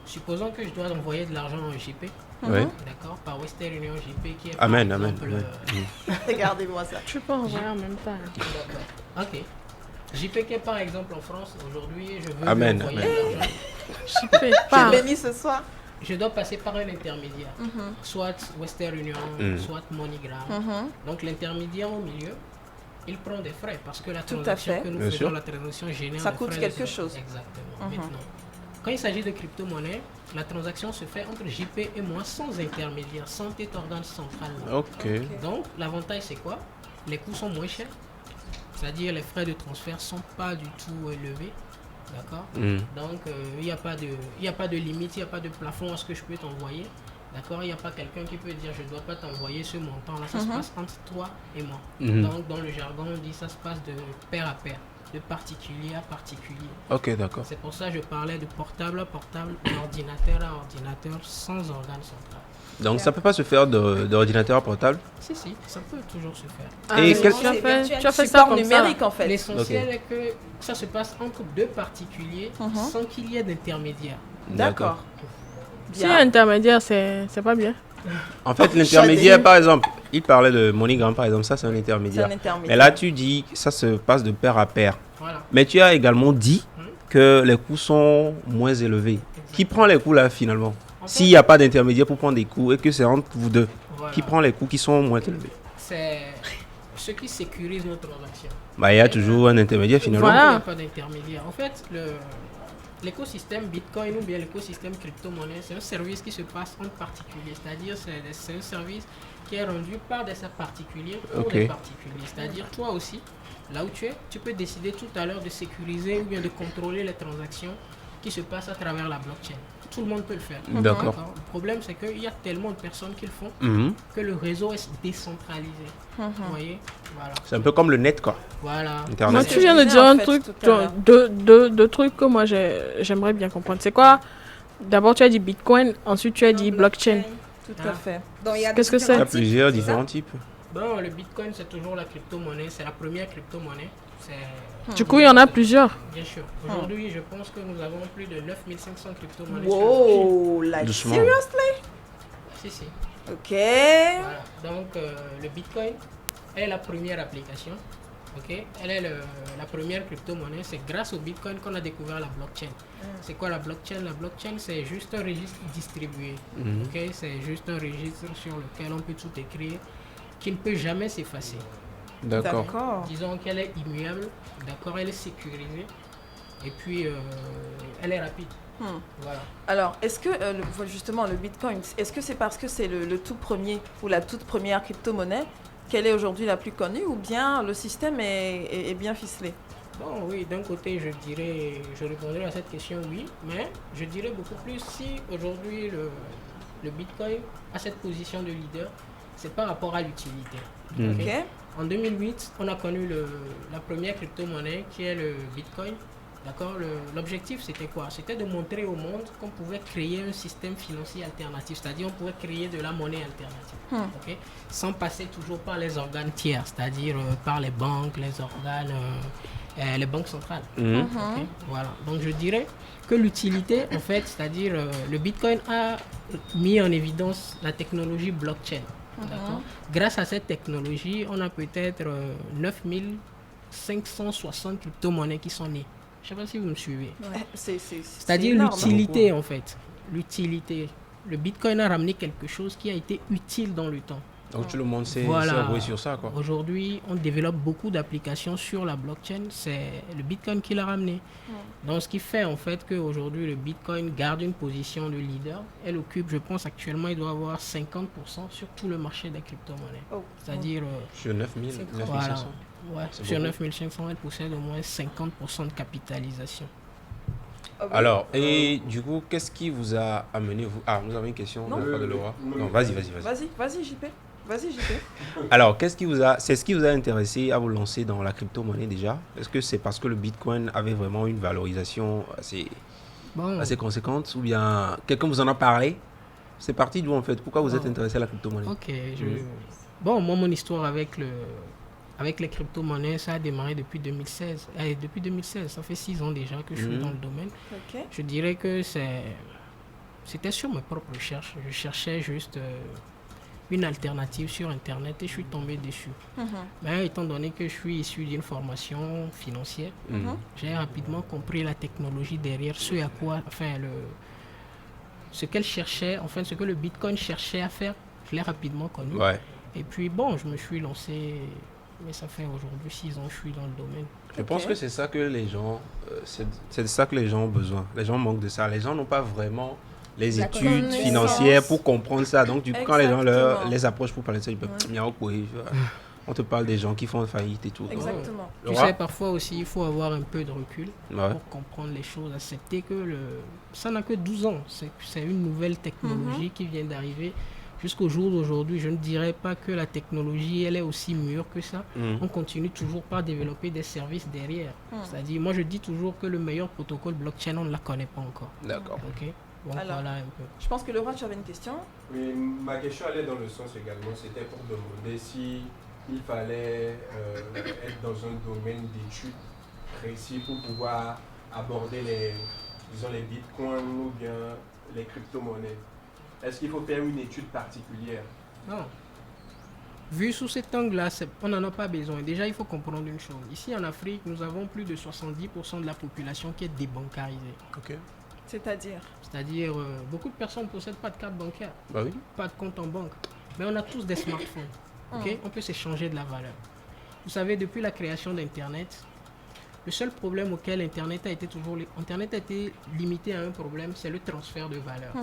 Supposons que je dois envoyer de l'argent en JP, d'accord, par Western Union JP qui est par exemple...
Regardez-moi ça.
Tu peux envoyer en même temps.
D'accord. Ok. JP qui est par exemple en France, aujourd'hui, je veux envoyer de l'argent.
JP,
je bénis ce soir.
Je dois passer par un intermédiaire, soit Western Union, soit MoneyGram. Donc l'intermédiaire au milieu, il prend des frais parce que la transaction que nous faisons, la transaction génère
ça coûte quelque chose.
Exactement. Maintenant, quand il s'agit de crypto-monnaie, la transaction se fait entre JP et moi sans intermédiaire, sans cet organe central. Donc l'avantage c'est quoi? Les coûts sont moins chers, c'est-à-dire les frais de transfert ne sont pas du tout élevés. D'accord. Donc, il n'y a pas de limite, il n'y a pas de plafond à ce que je peux t'envoyer. D'accord. Il n'y a pas quelqu'un qui peut dire je ne dois pas t'envoyer ce montant-là. Ça se passe entre toi et moi. Donc, dans le jargon, on dit ça se passe de pair à pair, de particulier à particulier.
Ok, d'accord.
C'est pour ça que je parlais de portable à portable, d'ordinateur à ordinateur, sans organe central.
Donc, ça ne peut pas se faire d'ordinateur à portable?
Si, ça peut toujours se faire.
Et
tu as fait ça comme
numérique
ça.
en fait.
L'essentiel est que ça se passe entre deux particuliers sans qu'il y ait d'intermédiaire.
D'accord.
Si intermédiaire, c'est pas bien.
En fait, l'intermédiaire, par exemple, il parlait de MoneyGram, par exemple, ça c'est un intermédiaire. Mais là, tu dis que ça se passe de pair à pair.
Voilà.
Mais tu as également dit que les coûts sont moins élevés. Exactement. Qui prend les coûts là finalement? S'il n'y a pas d'intermédiaire pour prendre des coûts et que c'est entre vous deux, qui prend les coûts qui sont moins élevés?
C'est ce qui sécurise notre transaction.
Il y a toujours un intermédiaire finalement.
Voilà. Il n'y a pas d'intermédiaire. En fait, l'écosystème Bitcoin ou bien l'écosystème crypto-monnaie, c'est un service qui se passe entre particuliers. C'est-à-dire c'est un service qui est rendu par des particuliers pour des particuliers. C'est-à-dire toi aussi, là où tu peux décider tout à l'heure de sécuriser ou bien de contrôler les transactions qui se passent à travers la blockchain. Tout le monde peut le faire.
D'accord.
Le problème, c'est qu'il y a tellement de personnes qui le font que le réseau est décentralisé. Vous voyez, voilà.
C'est un peu comme le net, quoi.
Voilà.
Internet.
Moi, tu viens de dire un truc, deux trucs que moi j'aimerais bien comprendre. C'est quoi? D'abord, tu as dit Bitcoin, ensuite tu as dit blockchain.
Tout à fait.
Qu'est-ce que c'est?
Il y a plusieurs différents types.
Bon, le Bitcoin, c'est toujours la crypto-monnaie. C'est la première crypto-monnaie.
Du coup, il y en a plusieurs.
Bien sûr. Aujourd'hui, je pense que nous avons plus de 9500 crypto-monnaies.
Wow, like
doucement.
Seriously?
Si.
Ok.
Voilà. Donc, le Bitcoin est la première application. Ok. Elle est la première crypto-monnaie. C'est grâce au Bitcoin qu'on a découvert la blockchain. C'est quoi la blockchain? La blockchain, c'est juste un registre distribué. Ok. C'est juste un registre sur lequel on peut tout écrire, qui ne peut jamais s'effacer.
D'accord.
Disons qu'elle est immuable, d'accord, elle est sécurisée et puis elle est rapide. Voilà.
Alors, est-ce que justement le Bitcoin, est-ce que c'est parce que c'est le tout premier ou la toute première crypto-monnaie qu'elle est aujourd'hui la plus connue ou bien le système est bien ficelé?
Bon, oui, d'un côté, je répondrai à cette question, oui, mais je dirais beaucoup plus si aujourd'hui le Bitcoin a cette position de leader, c'est par rapport à l'utilité. Okay? En 2008, on a connu la première crypto-monnaie qui est le Bitcoin. D'accord. L'objectif, c'était quoi? C'était de montrer au monde qu'on pouvait créer un système financier alternatif, c'est-à-dire on pouvait créer de la monnaie alternative, okay? Sans passer toujours par les organes tiers, c'est-à-dire par les banques, les banques centrales. Okay? Voilà. Donc je dirais que l'utilité, en fait, c'est-à-dire le Bitcoin a mis en évidence la technologie blockchain. Grâce à cette technologie, on a peut-être 9560 crypto-monnaies qui sont nées. Je ne sais pas si vous me suivez.
Ouais.
C'est-à-dire l'utilité, en fait. L'utilité. Le Bitcoin a ramené quelque chose qui a été utile dans le temps.
Donc tout le monde s'est envoyé sur ça, quoi. Aujourd'hui, on développe beaucoup d'applications sur la blockchain. C'est le Bitcoin qui l'a ramené. Donc ce qui fait en fait qu'aujourd'hui le Bitcoin garde une position de leader. Elle occupe, je pense actuellement, il doit avoir 50% sur tout le marché des crypto-monnaies. C'est-à-dire sur 9500.
Ouais, sur 9500, elle possède au moins 50% de capitalisation.
Alors, et du coup, qu'est-ce qui vous a amené vous... Ah, nous avons une question de Laura. Non, vas-y.
Vas-y, JP.
Alors, c'est ce qui vous a intéressé à vous lancer dans la crypto-monnaie déjà? Est-ce que c'est parce que le Bitcoin avait vraiment une valorisation assez conséquente ou bien quelqu'un vous en a parlé? C'est parti d'où en fait? Pourquoi vous êtes intéressé à la crypto-monnaie?
Ok, Bon, moi, mon histoire avec les crypto-monnaies, ça a démarré depuis 2016. Depuis 2016, ça fait 6 ans déjà que je suis dans le domaine. Okay. Je dirais que c'était sur mes propres recherches. Je cherchais juste une alternative sur Internet et je suis tombé dessus. Mais étant donné que je suis issu d'une formation financière, j'ai rapidement compris la technologie derrière ce qu'elle cherchait, enfin ce que le Bitcoin cherchait à faire, je l'ai rapidement connu. Ouais. Et puis bon, je me suis lancé, mais ça fait aujourd'hui 6 ans que je suis dans le domaine.
Je pense que c'est ça que les gens, c'est ça que les gens ont besoin. Les gens manquent de ça. Les gens n'ont pas vraiment les études financières pour comprendre ça. Donc du coup, quand les gens les approchent pour parler de ça, ils peuvent on te parle des gens qui font faillite et tout.
Exactement.
Tu sais, parfois aussi, il faut avoir un peu de recul
Ouais.
pour comprendre les choses, accepter que ça n'a que 12 ans. C'est une nouvelle technologie qui vient d'arriver. Jusqu'au jour d'aujourd'hui, je ne dirais pas que la technologie, elle est aussi mûre que ça. On continue toujours par développer des services derrière. C'est-à-dire, moi, je dis toujours que le meilleur protocole blockchain, on ne la connaît pas encore.
D'accord.
Ok. Donc,
Alors,
voilà un peu.
Je pense que le roi, tu avais une question.
Oui, ma question allait dans le sens également, c'était pour demander si il fallait être dans un domaine d'études précis pour pouvoir aborder les bitcoins ou bien les crypto-monnaies. Est-ce qu'il faut faire une étude particulière?
Non. Vu sous cet angle-là, on n'en a pas besoin. Déjà, il faut comprendre une chose. Ici, en Afrique, nous avons plus de 70% de la population qui est débancarisée.
Ok.
C'est-à-dire,
beaucoup de personnes ne possèdent pas de carte bancaire,
Bah oui.
pas de compte en banque. Mais on a tous des smartphones. Ok. On peut s'échanger de la valeur. Vous savez, depuis la création d'Internet, le seul problème auquel Internet a été limité à un problème, c'est le transfert de valeur.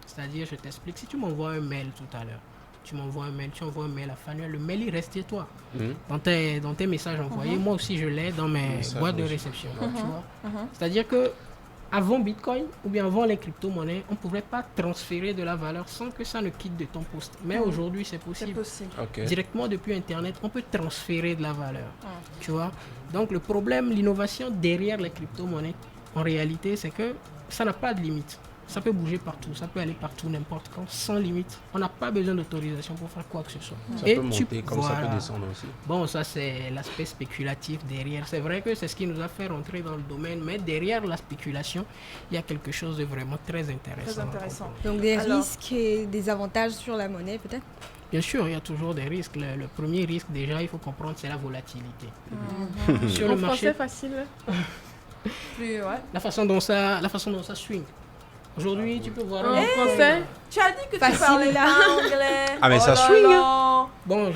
C'est-à-dire, je t'explique, si tu m'envoies un mail tout à l'heure, tu envoies un mail à Fanuel, le mail il reste chez toi. Dans tes messages envoyés, moi aussi je l'ai dans mes boîtes de réception. Tu vois. C'est-à-dire que avant Bitcoin ou bien avant les crypto-monnaies, on ne pouvait pas transférer de la valeur sans que ça ne quitte de ton poste. Mais aujourd'hui, c'est possible.
Ok.
Directement depuis Internet, on peut transférer de la valeur. Tu vois. Donc le problème, l'innovation derrière les crypto-monnaies, en réalité, c'est que ça n'a pas de limite. Ça peut bouger partout, ça peut aller partout, n'importe quand, sans limite. On n'a pas besoin d'autorisation pour faire quoi que ce soit.
Ça peut monter comme ça peut descendre aussi.
Bon, ça c'est l'aspect spéculatif derrière. C'est vrai que c'est ce qui nous a fait rentrer dans le domaine, mais derrière la spéculation, il y a quelque chose de vraiment très intéressant.
très intéressant.
Donc des risques et des avantages sur la monnaie peut-être?
Bien sûr, il y a toujours des risques. Le premier risque, déjà, il faut comprendre, c'est la volatilité. Sur le marché,
facile.
la façon dont ça swing. Aujourd'hui, tu peux voir...
En français,
tu as dit que
Facile,
tu parlais
là.
anglais.
Ah mais ça
là
swing.
là.
Bon,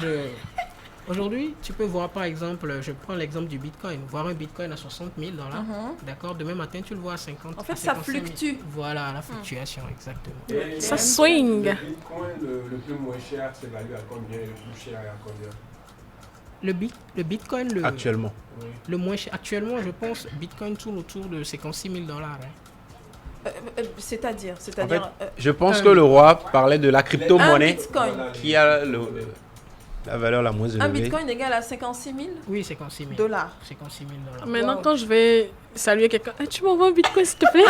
aujourd'hui, tu peux voir par exemple, je prends l'exemple du Bitcoin. Voir un Bitcoin à 60 000 $, d'accord. Demain matin, tu le vois à 50.
En fait,
à
ça
55 000.
fluctue.
Voilà, la fluctuation, exactement.
Et
ça swing.
Le bitcoin le plus moins cher s'évalue à combien et le plus cher à combien?
Le Bitcoin,
Actuellement.
Oui.
le moins cher, actuellement, je pense, Bitcoin tourne autour de 56 000 $.
C'est-à-dire,
En fait, je pense que le roi parlait de la
un
crypto-monnaie
bitcoin.
qui a la valeur la moins élevée.
Un bitcoin égale à 56 000
Oui, 56 000
dollars.
56 000 $.
Maintenant, quand je vais saluer quelqu'un, tu m'envoies un bitcoin s'il te plaît?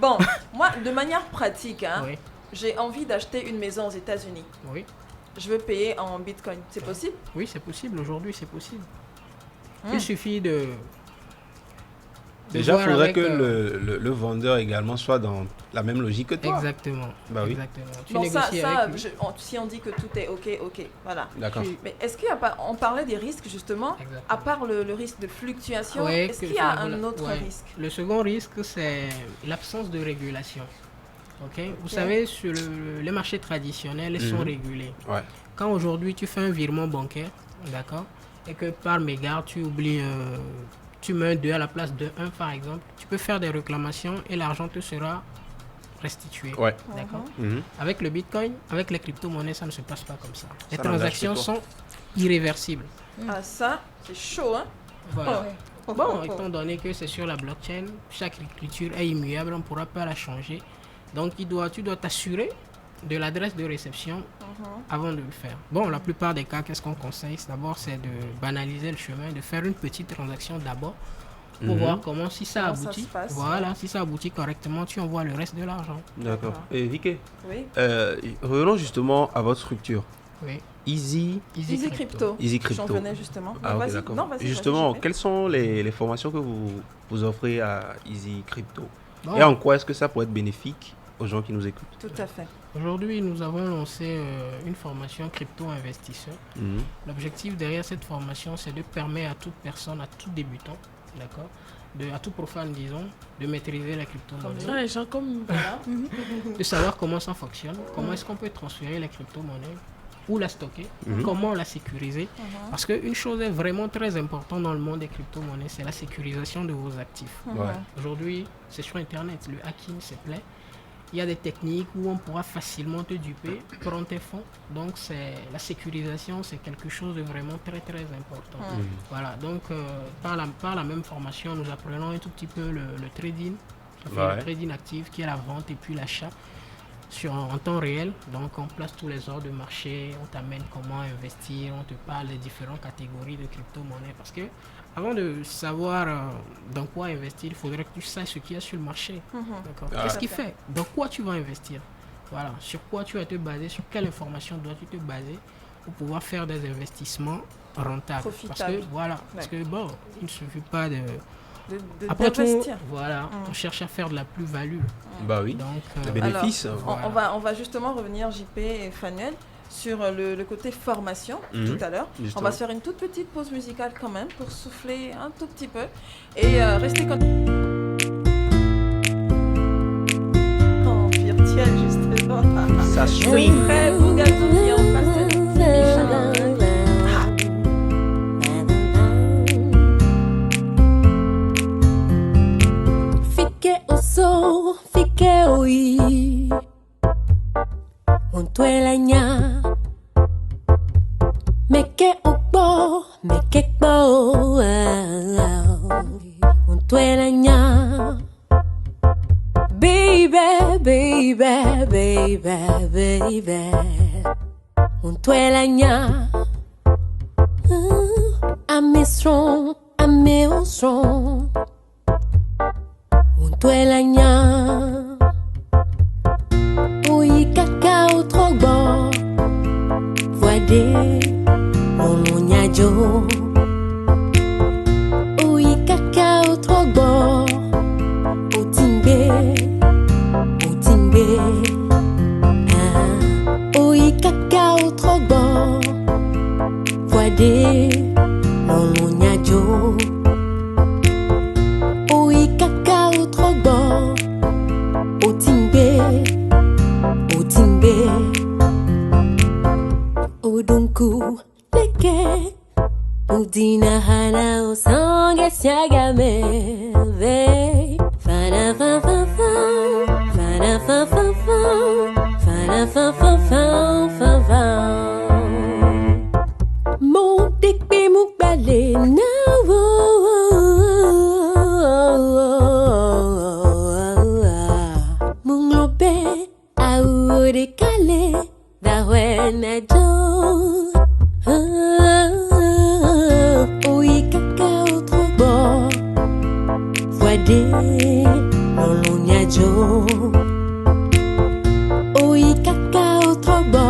Bon, moi, de manière pratique,
Oui,
j'ai envie d'acheter une maison aux États-Unis.
oui,
Je veux payer en bitcoin. C'est possible?
oui, c'est possible. Aujourd'hui, c'est possible. Il suffit de
Déjà, il
voir
faudrait
avec,
que le vendeur également soit dans la même logique que toi.
Exactement.
Bah oui.
Exactement. Tu
Bon,
négocies avec lui.
si on dit que tout est ok, voilà.
D'accord.
Mais est-ce qu'il y a pas... On parlait des risques, justement.
Exactement.
À part le risque de fluctuation,
Ouais,
est-ce
que
qu'il y a
ça,
un
voilà.
autre
Ouais.
risque?
Le second risque, c'est l'absence de régulation. Ok. Vous savez, sur les marchés traditionnels, ils sont régulés.
Ouais.
Quand aujourd'hui, tu fais un virement bancaire, d'accord, et que par mégarde, tu oublies, tu mets un 2 à la place de 1, par exemple, tu peux faire des réclamations et l'argent te sera restitué.
Ouais.
D'accord.
Mhm.
Avec le Bitcoin, avec les crypto-monnaies, ça ne se passe pas comme ça. Les
Ça n'engage
transactions
que toi.
sont irréversibles.
Ah, ça, c'est chaud, hein?
Voilà.
Oh,
Bon,
oh, oh.
étant donné que c'est sur la blockchain, chaque écriture est immuable, on ne pourra pas la changer. Donc, tu dois t'assurer de l'adresse de réception avant de le faire. Bon, la plupart des cas, qu'est-ce qu'on conseille? D'abord, c'est de banaliser le chemin, de faire une petite transaction d'abord pour voir si ça
Comment ça
aboutit.
se passe.
Voilà, si ça aboutit correctement, tu envoies le reste de l'argent.
D'accord. Et Vicky,
Oui.
revenons justement à votre structure.
Oui.
Easy
Easy Crypto.
Easy
J'en
Crypto.
venais justement.
Ah, ok,
Vas-y.
d'accord.
Non, vas-y,
Justement,
vas-y,
quelles sont les formations que vous offrez à Easy Crypto?
Bon.
Et en quoi est-ce que ça pourrait être bénéfique aux gens qui nous écoutent?
Tout à fait.
Aujourd'hui, nous avons lancé une formation crypto-investisseur.
Mhm.
L'objectif derrière cette formation, c'est de permettre à toute personne, à tout débutant, d'accord, à tout profane, disons, de maîtriser la crypto-monnaie,
Ah, les gens comme... Voilà.
de savoir comment ça fonctionne, comment est-ce qu'on peut transférer la crypto-monnaie, où la stocker, comment la sécuriser. Parce qu'une chose est vraiment très importante dans le monde des crypto-monnaies, c'est la sécurisation de vos actifs.
Ouais.
Aujourd'hui, c'est sur Internet, le hacking, c'est plein. il y a des techniques où on pourra facilement te duper, prendre tes fonds. Donc la sécurisation, c'est quelque chose de vraiment très très important. Voilà, donc par la même formation, nous apprenons un tout petit peu le trading, le trading actif qui est la vente et puis l'achat en temps réel. Donc on place tous les ordres de marché, on t'amène comment investir, on te parle des différentes catégories de crypto-monnaies. Parce que avant de savoir dans quoi investir, il faudrait que tu saches ce qu'il y a sur le marché. Qu'est-ce qu'il fait? Dans quoi tu vas investir? Voilà, sur quoi tu vas te baser, sur quelle information dois-tu te baser pour pouvoir faire des investissements rentables. Parce que bon, il ne suffit pas après tout, voilà, on cherche à faire de la plus-value.
Bah oui,
donc,
les bénéfices.
On va justement revenir, JP et Fanuel, sur le côté formation tout à l'heure. On va se faire une toute petite pause musicale quand même pour souffler un tout petit peu et rester comme en virtuel justement.
Ça
oui. Très beau gâteau qui est en face de
Fique oi Untuelanya Meke ukbo Untuelanya Baby Untuelanya I'm strong Untuelanya Ui cacao trogbo Voide Onunyajo Ui cacao trogbo Otimbe Ui cacao trogbo Voide Onunyajo Ui cacao trogbo Otimbe Odunku leke Udina hana osange siagame ve Fana fa fa fa Fana fa fa fa Fana fa fa fa fa fa Mon dekbe mukbale na Munglobe aure kale da wena jo Oi cacao trogbo Voide Lolonya jo Oi cacao trogbo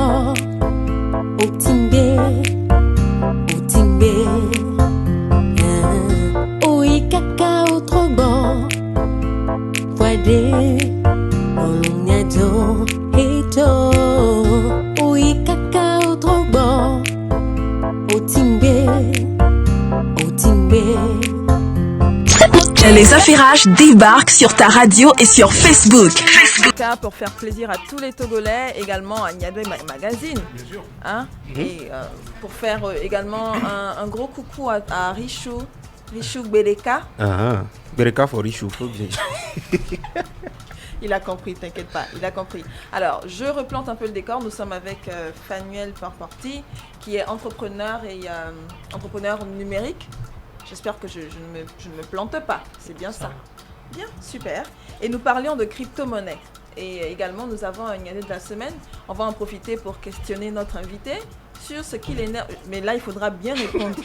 Otimbe Oi cacao trogbo Voide Lolonya jo Heto Oi cacao trogbo Otimbe
Les Affairages débarquent sur ta radio et sur Facebook.
Pour faire plaisir à tous les Togolais, également à Nyadwe Magazine.
Bien sûr.
Hein? Et pour faire également un gros coucou à Richou Beleka.
Beleka for Richou.
Il a compris, t'inquiète pas, il a compris. Alors, je replante un peu le décor. Nous sommes avec Fanuel Parporti, qui est entrepreneur et entrepreneur numérique. J'espère que je ne me plante pas. C'est bien ça. Bien, super. Et nous parlions de crypto-monnaie. Et également, nous avons une année de la semaine. On va en profiter pour questionner notre invité sur ce qui l'énerve. Mais là, il faudra bien répondre.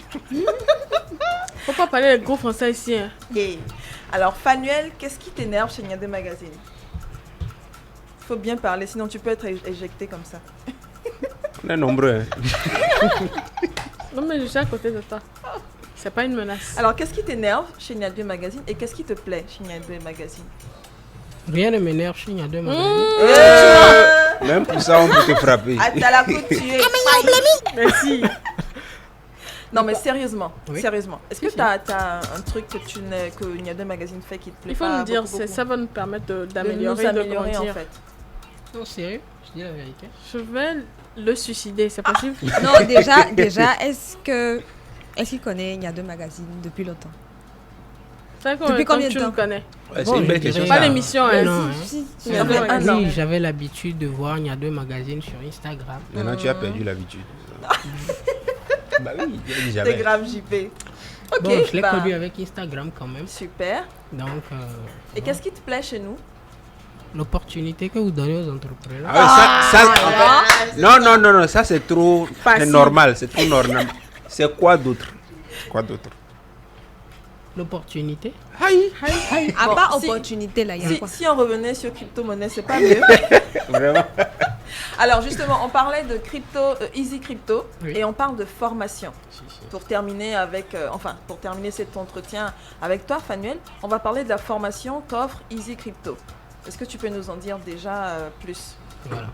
Faut pas parler de gros français ici. Hein.
Et alors, Fanuel, qu'est-ce qui t'énerve chez Nyadwe Magazine? Il faut bien parler, sinon tu peux être éjecté comme ça.
On est nombreux.
Non, mais je suis à côté de toi. C'est pas une menace.
Alors, qu'est-ce qui t'énerve chez Nyadwe Magazine et qu'est-ce qui te plaît chez Nyadwe Magazine?
Rien ne m'énerve chez Nyadwe Magazine.
Même pour ça, on peut te frapper.
Ah, t'as la coup de tuer.
Merci.
Non, mais sérieusement,
Oui.
sérieusement. Est-ce que t'as un truc que Nyadwe Magazine fait qui te plaît?
Il faut
pas
nous dire,
beaucoup,
ça va nous permettre
d'améliorer,
d'améliorer,
en
grandir.
fait.
Non, sérieux, je dis la vérité.
Je vais le suicider, c'est possible?
Non, déjà, est-ce qu'il connaît Nyadwe Magazine depuis longtemps?
Ça fait
Depuis combien de
tu
temps?
le connais?
Ouais, c'est une belle question.
Pas l'émission, hein.
Non,
Si,
j'avais l'habitude de voir Nyadwe Magazine sur Instagram.
Maintenant, tu as perdu l'habitude. Bah oui,
C'est
jamais.
grave, JP. Ok,
Bon, je l'ai connu avec Instagram quand même.
Super.
Donc,
Et qu'est-ce qui te plaît chez nous?
l'opportunité que vous donnez aux entrepreneurs.
Non, ça c'est trop normal, c'est trop normal. C'est quoi d'autre?
L'opportunité.
À part opportunité, là, il y a quoi?
Si on revenait sur crypto-monnaie, c'est pas mieux.
Vraiment.
Alors justement, on parlait de Easy Crypto
Oui.
et on parle de formation. Pour terminer pour terminer cet entretien avec toi, Fanuel, on va parler de la formation qu'offre Easy Crypto. Est-ce que tu peux nous en dire déjà plus?
Voilà.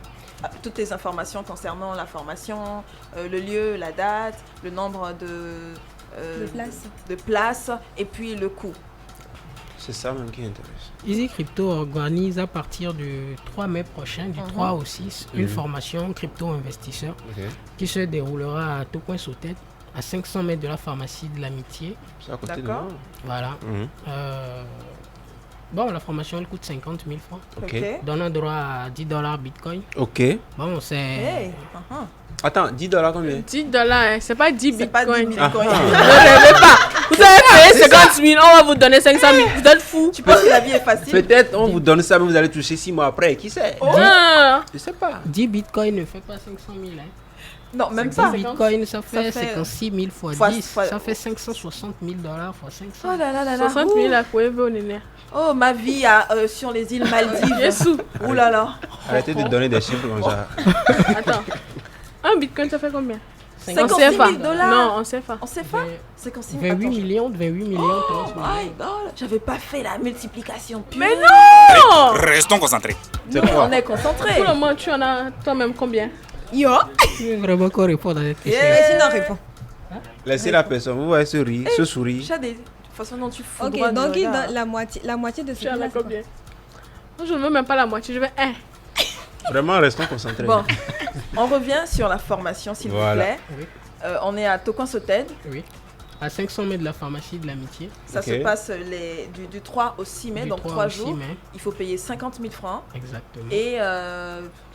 Toutes les informations concernant la formation, le lieu, la date, le nombre de places et puis le coût.
C'est ça même qui intéresse.
Easy Crypto organise à partir du 3 mai prochain, du 3 au 6, une formation crypto-investisseur qui se déroulera à Tocoin-Sautet, à 500 mètres de la pharmacie de l'Amitié.
C'est à côté de
D'accord.
moi.
Voilà. Bon, la formation elle coûte 50 000 francs.
Ok.
Donnant droit à $10 Bitcoin.
Ok.
Bon, c'est...
Hey.
Attends, $10 combien?
$10, hein, c'est pas 10
C'est pas 10
bitcoins.
bitcoins.
Ne rêvez pas. Vous avez payé 50 000, on va vous donner 500 000. Vous êtes fous.
Tu penses que la vie est facile?
Peut-être on vous donne ça, mais vous allez toucher 6 mois après. Qui sait?
Ah.
Je sais pas.
10 Bitcoin ne fait pas 500 000. Hein.
Non, même
10
pas.
Bitcoin, ça fait 56 000 fois 10.
fois-
Ça fait 560 000 fois 500.
Oh là là là là.
60 000 à Cuevo, Néné.
Oh, ma vie sur les îles Maldives.
Jésus.
Ouh là là.
Arrêtez de donner des chiffres comme ça.
Attends. Un bitcoin, ça fait combien?
56 000 dollars.
Non, on CFA.
On sait pas? 56 000.
28
Attends,
millions, 30 millions.
Oh my God. J'avais pas fait la multiplication.
Mais non!
Restons concentrés.
C'est
Nous,
quoi?
on est concentrés.
Pour le moment, tu en as toi-même combien?
Yo.
Je veux vraiment qu'on réponde à cette question.
Sinon, réponds.
Laissez la personne, vous voyez ce sourire.
Chadé, de toute façon dont tu fous.
Ok, donc il donne la moitié de ce
Tu en as
là.
combien? Non, je ne veux même pas la moitié, je veux un.
Vraiment, restons concentrés.
Bon, on revient sur la formation, s'il vous plaît.
Oui.
On est à Tocoin-Sautet.
Oui. À 500 mètres de la pharmacie de l'Amitié.
Ça se passe du 3 au 6 mai,
Du
donc
3
3
au 6
jours.
mai.
Il faut payer 50 000 francs.
Exactement.
Et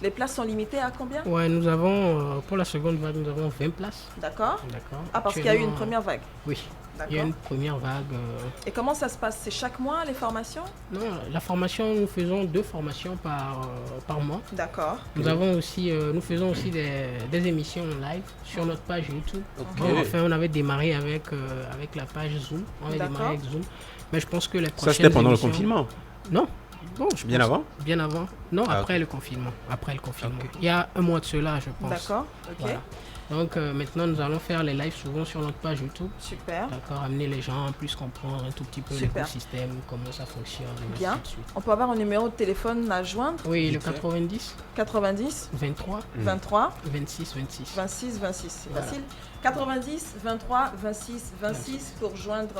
les places sont limitées à combien?
Ouais, nous avons, pour la seconde vague, nous avons 20 places.
D'accord.
D'accord.
Ah, parce qu'il y a eu une
Actuellement,
première vague.
Oui. Il y a
D'accord.
une première vague.
Et comment ça se passe? C'est chaque mois les formations?
Non, la formation, nous faisons 2 formations par mois.
D'accord.
Nous avons aussi, nous faisons aussi des émissions en live sur notre page YouTube. Bon, enfin, on avait démarré avec la page Zoom. On avait démarré avec Zoom. Mais je pense que les prochaines
Ça, c'était pendant
émissions...
le confinement?
Non. Bon,
Bien avant?
Bien avant. Non,
Ah,
après le confinement. Après le confinement. Il y a un mois de cela, je pense.
D'accord. Ok.
Voilà. Donc maintenant, nous allons faire les lives souvent sur notre page YouTube.
Super.
D'accord, amener les gens à plus comprendre un tout petit peu
Super.
l'écosystème, comment ça fonctionne. et
Bien.
ainsi de suite.
On peut avoir un numéro de téléphone à joindre?
Oui, le 90
90
23
23
26 26.
26 26. C'est
Voilà.
facile. 90 23 26 26 pour joindre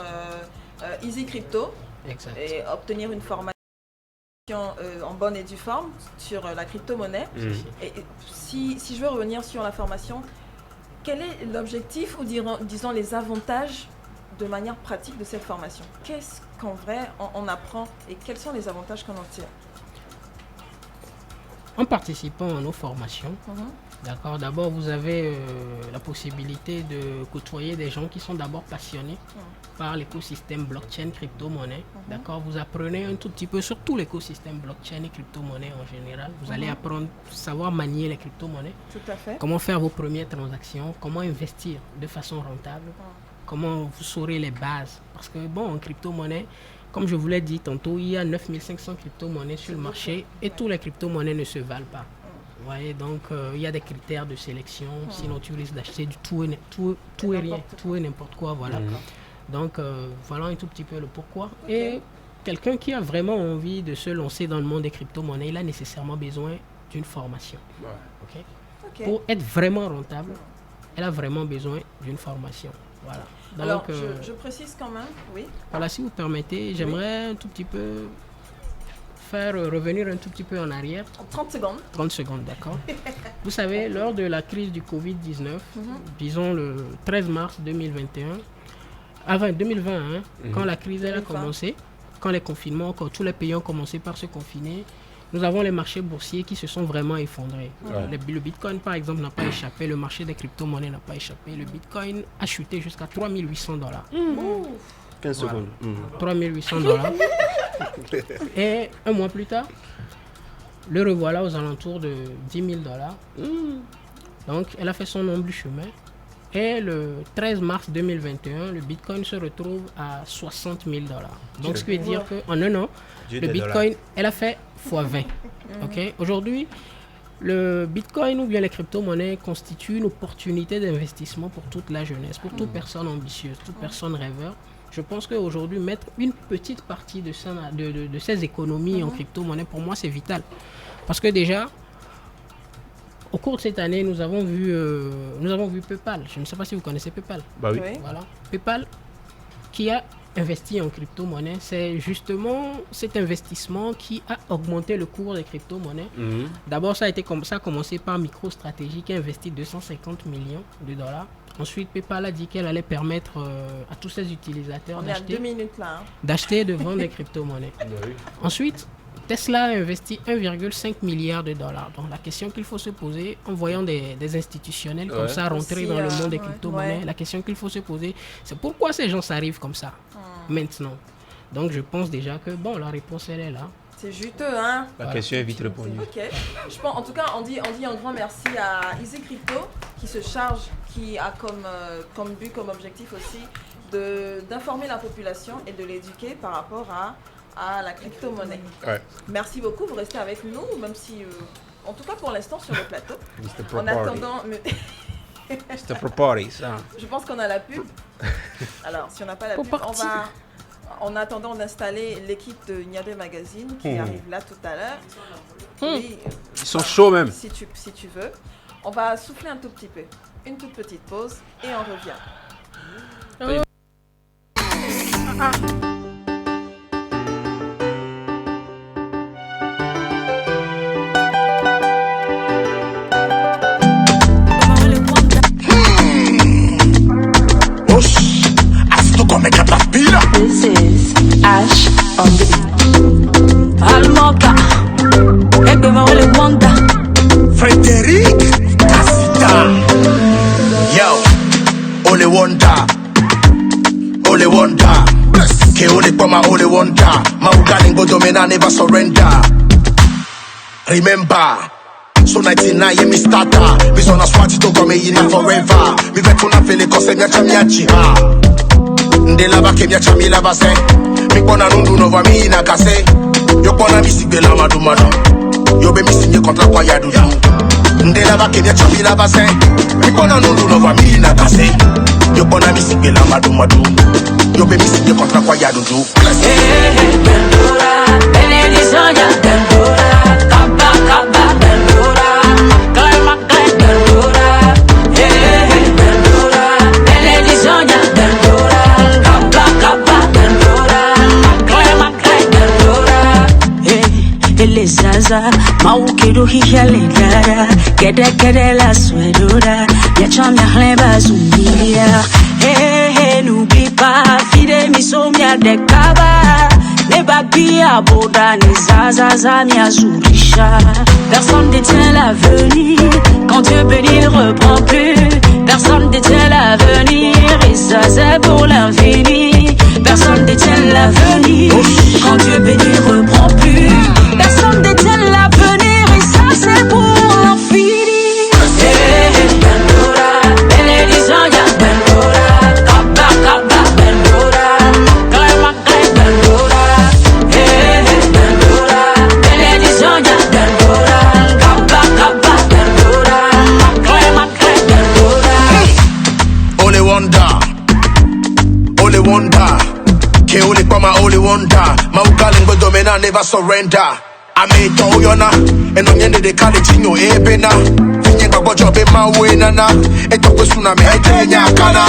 Easy Crypto
Exact.
et obtenir une formation en bonne et due forme sur la crypto-monnaie. Et si je veux revenir sur la formation, quel est l'objectif ou disons les avantages de manière pratique de cette formation? Qu'est-ce qu'en vrai on apprend et quels sont les avantages qu'on en tire?
En participant à nos formations, d'accord, d'abord vous avez la possibilité de côtoyer des gens qui sont d'abord passionnés par l'écosystème blockchain, crypto-monnaie. D'accord, vous apprenez un tout petit peu sur tout l'écosystème blockchain et crypto-monnaie en général. Vous allez apprendre, savoir manier les crypto-monnaies.
Tout à fait.
Comment faire vos premières transactions, comment investir de façon rentable, comment vous saurez les bases. Parce que bon, en crypto-monnaie, comme je vous l'ai dit tantôt, il y a 9500 crypto-monnaies sur le marché et toutes les crypto-monnaies ne se valent pas. Vous voyez, donc il y a des critères de sélection, sinon tu risques d'acheter du tout et rien, tout et n'importe quoi, voilà. Donc voilà un tout petit peu le pourquoi. Et quelqu'un qui a vraiment envie de se lancer dans le monde des crypto-monnaies, il a nécessairement besoin d'une formation. Ok. Pour être vraiment rentable, elle a vraiment besoin d'une formation. Voilà. Donc,
alors, je précise quand même, oui.
Voilà, si vous permettez, j'aimerais un tout petit peu faire revenir un tout petit peu en arrière.
30 secondes.
30 secondes, d'accord. Vous savez, lors de la crise du Covid-19, disons le 13 mars 2021, avant 2020, quand la crise elle a commencé, quand les confinements, quand tous les pays ont commencé par se confiner, nous avons les marchés boursiers qui se sont vraiment effondrés. Le Bitcoin, par exemple, n'a pas échappé. Le marché des crypto-monnaies n'a pas échappé. Le Bitcoin a chuté jusqu'à $3 800.
15 secondes.
$3 800. Et un mois plus tard, le revoilà aux alentours de $10 000. Donc, elle a fait son humble chemin. Et le 13 mars 2021, le Bitcoin se retrouve à $60 000. Donc, ce qui veut dire qu'en un an, le Bitcoin, elle a fait x20. Okay? Aujourd'hui, le Bitcoin ou bien les crypto-monnaies constituent une opportunité d'investissement pour toute la jeunesse, pour toute personne ambitieuse, toute personne rêveur. Je pense qu'aujourd'hui, mettre une petite partie de ces économies en crypto-monnaie, pour moi, c'est vital. Parce que déjà, au cours de cette année, nous avons vu PayPal. Je ne sais pas si vous connaissez PayPal.
Bah oui.
Voilà. PayPal qui a investi en crypto-monnaie, c'est justement cet investissement qui a augmenté le cours des crypto-monnaies. D'abord, ça a commencé par MicroStrategy qui a investi $250 millions. Ensuite, PayPal a dit qu'elle allait permettre à tous ses utilisateurs d'acheter et de vendre des crypto-monnaies. Ensuite, Tesla a investi $1,5 milliard. Donc la question qu'il faut se poser en voyant des institutionnels comme ça rentrer dans le monde des crypto-monnaies, la question qu'il faut se poser, c'est pourquoi ces gens s'arrivent comme ça maintenant. Donc je pense déjà que la réponse elle est là.
C'est juteux, hein.
La question est vite répondue.
Ok. Je pense, en tout cas, on dit un grand merci à Easy Crypto qui se charge, qui a comme but, comme objectif aussi d'informer la population et de l'éduquer par rapport à la crypto-monnaie. Merci beaucoup, vous restez avec nous, même si, en tout cas pour l'instant sur le plateau. En attendant...
Mr. Properties.
Je pense qu'on a la pub. Alors, si on n'a pas la pub, on va... En attendant d'installer l'équipe de Niadwe Magazine qui arrive là tout à l'heure. Oui,
ils sont chauds même.
Si tu veux. On va souffler un tout petit peu. Une toute petite pause et on revient.
This is Ash on the beat. Almoka, everybody wonder.
Frederic Casita. Yo, only wonder. Only wonder. Ke only pama only wonder. Maugani go domina never surrender. Remember. So 99 ye mi starter. Mi sona swati to come in forever. Mi vetuna fele kose miacha miachi ha. Ndela ba ke miacha mi la base. Mi kona nundu nova mi ina kase. Yo kona mi sigbe la madu madu. Yo be mi signé contre quoi ya du. Ndela ba ke miacha mi la base. Mi kona nundu nova mi ina kase. Yo kona mi sigbe la madu madu. Yo be mi signé contre quoi ya du.
Bendora, benedisonya, bendora, kaba kaba, bendora, klema klema, bendora, bendora, benedisonya, bendora, kaba kaba, bendora, klema klema, bendora. Elezaza, maukiru hiyalegara, kede la suedora, yachamya hleba zumbia. N'oublie pas, fide misomia de kaba. Les babis à Boda, les zazaza, miazourisha. Personne détient l'avenir. Quand Dieu bénit, il reprend plus. Personne détient l'avenir. Et ça, c'est pour l'infini. Personne détient l'avenir. Quand Dieu bénit, il reprend plus. Personne détient l'avenir. Et ça, c'est pour l'infini. Bendora, benedisonya, bendora, kaba kaba, bendora, klema klema, bendora, bendora, benedisonya, bendora, kaba kaba, bendora, klema klema, bendora.
Only wonder. Ke only pama only wonder. Maugani go domina never surrender. Ame to yona, eno nyende de kale chinyo ebena. Finye kwa jobe mawena na, eto kwesuna me etenya kana.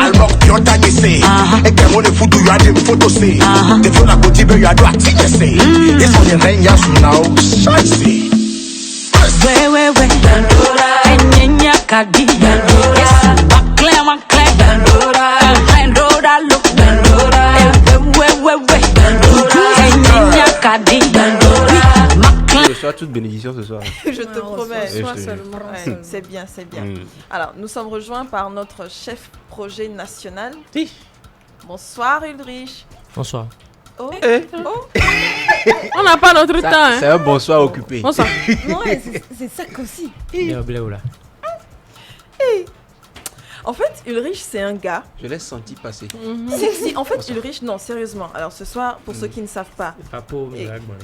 Almok yota nyese, eke mwone fudu yu ade mfoto se. Te fola kotibe yu adu atinye se. Yeso nye renya suna o shaisi.
We, bendora, enyenya kadi, bendora, yes, baklema klema, bendora, bendora look, bendora, we, Kadi, Dandora.
Je reçois toute bénédiction ce soir.
Je te promets.
Et je te jure.
Ouais, c'est bien, c'est bien. Alors, nous sommes rejoints par notre chef projet national.
Si.
Bonsoir Ulrich.
Bonsoir.
Oh.
On n'a pas notre temps. Hein.
C'est un bonsoir occupé.
Bonsoir.
Non, c'est ça aussi.
En fait, Ulrich, c'est un gars.
Je l'ai senti passer.
Si, en fait, Ulrich, non, sérieusement. Alors, ce soir, pour ceux qui ne savent pas.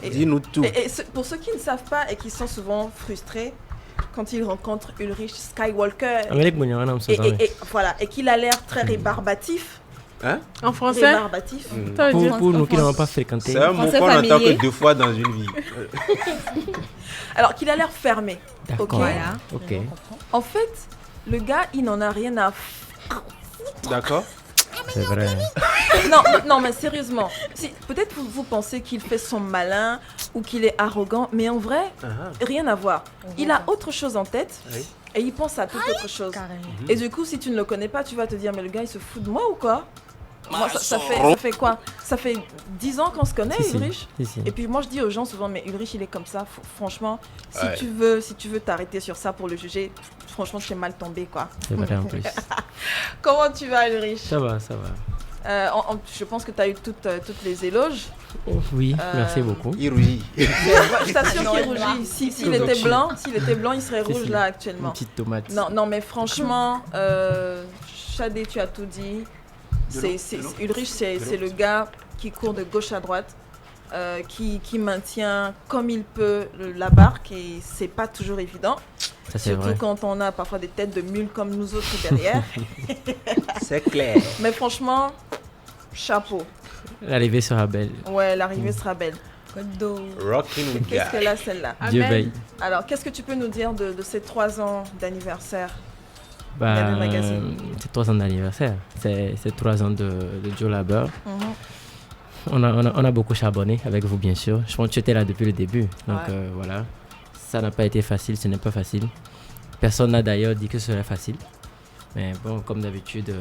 Dis-nous tout.
Et pour ceux qui ne savent pas et qui sont souvent frustrés quand ils rencontrent Ulrich Skywalker. Et voilà, et qu'il a l'air très rébarbatif.
Hein?
En français?
Rébarbatif.
Pour nous qui n'avons pas fréquenté.
C'est un mot qu'on n'entend que 2 fois dans une vie.
Alors qu'il a l'air fermé.
D'accord.
Voilà.
Ok.
En fait, le gars, il n'en a rien à
D'accord.
C'est vrai.
Non, mais sérieusement. Peut-être vous pensez qu'il fait son malin ou qu'il est arrogant, mais en vrai, rien à voir. Il a autre chose en tête.
Oui.
Et il pense à toute autre chose. Et du coup, si tu ne le connais pas, tu vas te dire, mais le gars, il se fout de moi ou quoi? Moi, ça fait quoi? Ça fait 10 ans qu'on se connaît, Ulrich.
Si.
Et puis moi, je dis aux gens souvent, mais Ulrich, il est comme ça. Franchement, si tu veux t'arrêter sur ça pour le juger, franchement, tu es mal tombé, quoi.
C'est vrai en plus.
Comment tu vas, Ulrich?
Ça va.
Je pense que tu as eu toutes les éloges.
Oui, merci beaucoup.
Il rougit.
Je t'assure qu'il rougit. S'il était blanc, il serait rouge là actuellement.
Une petite tomate.
Non, mais franchement, Shadé, tu as tout dit. Ulrich, c'est le gars qui court de gauche à droite, qui maintient comme il peut la barque et c'est pas toujours évident.
Ça, c'est
Surtout
vrai.
quand on a parfois des têtes de mules comme nous autres derrière.
C'est clair.
Mais franchement, chapeau.
L'arrivée sera belle.
Ouais, l'arrivée sera belle.
Rockin'
Qu'est-ce qu'elle a celle-là?
Dieu veille.
Alors, qu'est-ce que tu peux nous dire de ces 3 ans d'anniversaire Niadoue Magazine?
C'est 3 ans d'anniversaire. C'est 3 ans de Joe Labeur. On a beaucoup charbonné avec vous, bien sûr. Je pense que tu étais là depuis le début. Donc voilà. Ça n'a pas été facile, ce n'est pas facile. Personne n'a d'ailleurs dit que ce serait facile. Mais bon, comme d'habitude,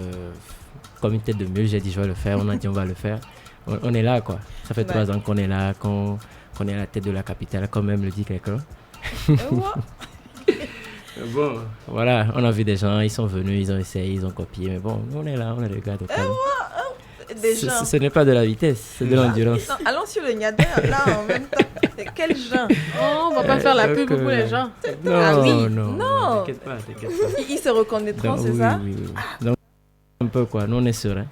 comme une tête de mule, j'ai dit je vais le faire. On a dit on va le faire. On est là, quoi. Ça fait 3 ans qu'on est là, qu'on est à la tête de la capitale, comme même le dit quelqu'un. Bon, voilà, on a vu des gens, ils sont venus, ils ont essayé, ils ont copié. Mais bon, on est là, on est les gars de calme. Ce n'est pas de la vitesse, c'est de l'endurance.
Allons sur le Niadoue, là, en même temps. Quel gens?
Oh, on va pas faire la pub pour les gens.
Non, t'inquiète pas.
Ils se reconnaîtront, c'est ça?
Oui. Donc, un peu quoi, nous on est sereins.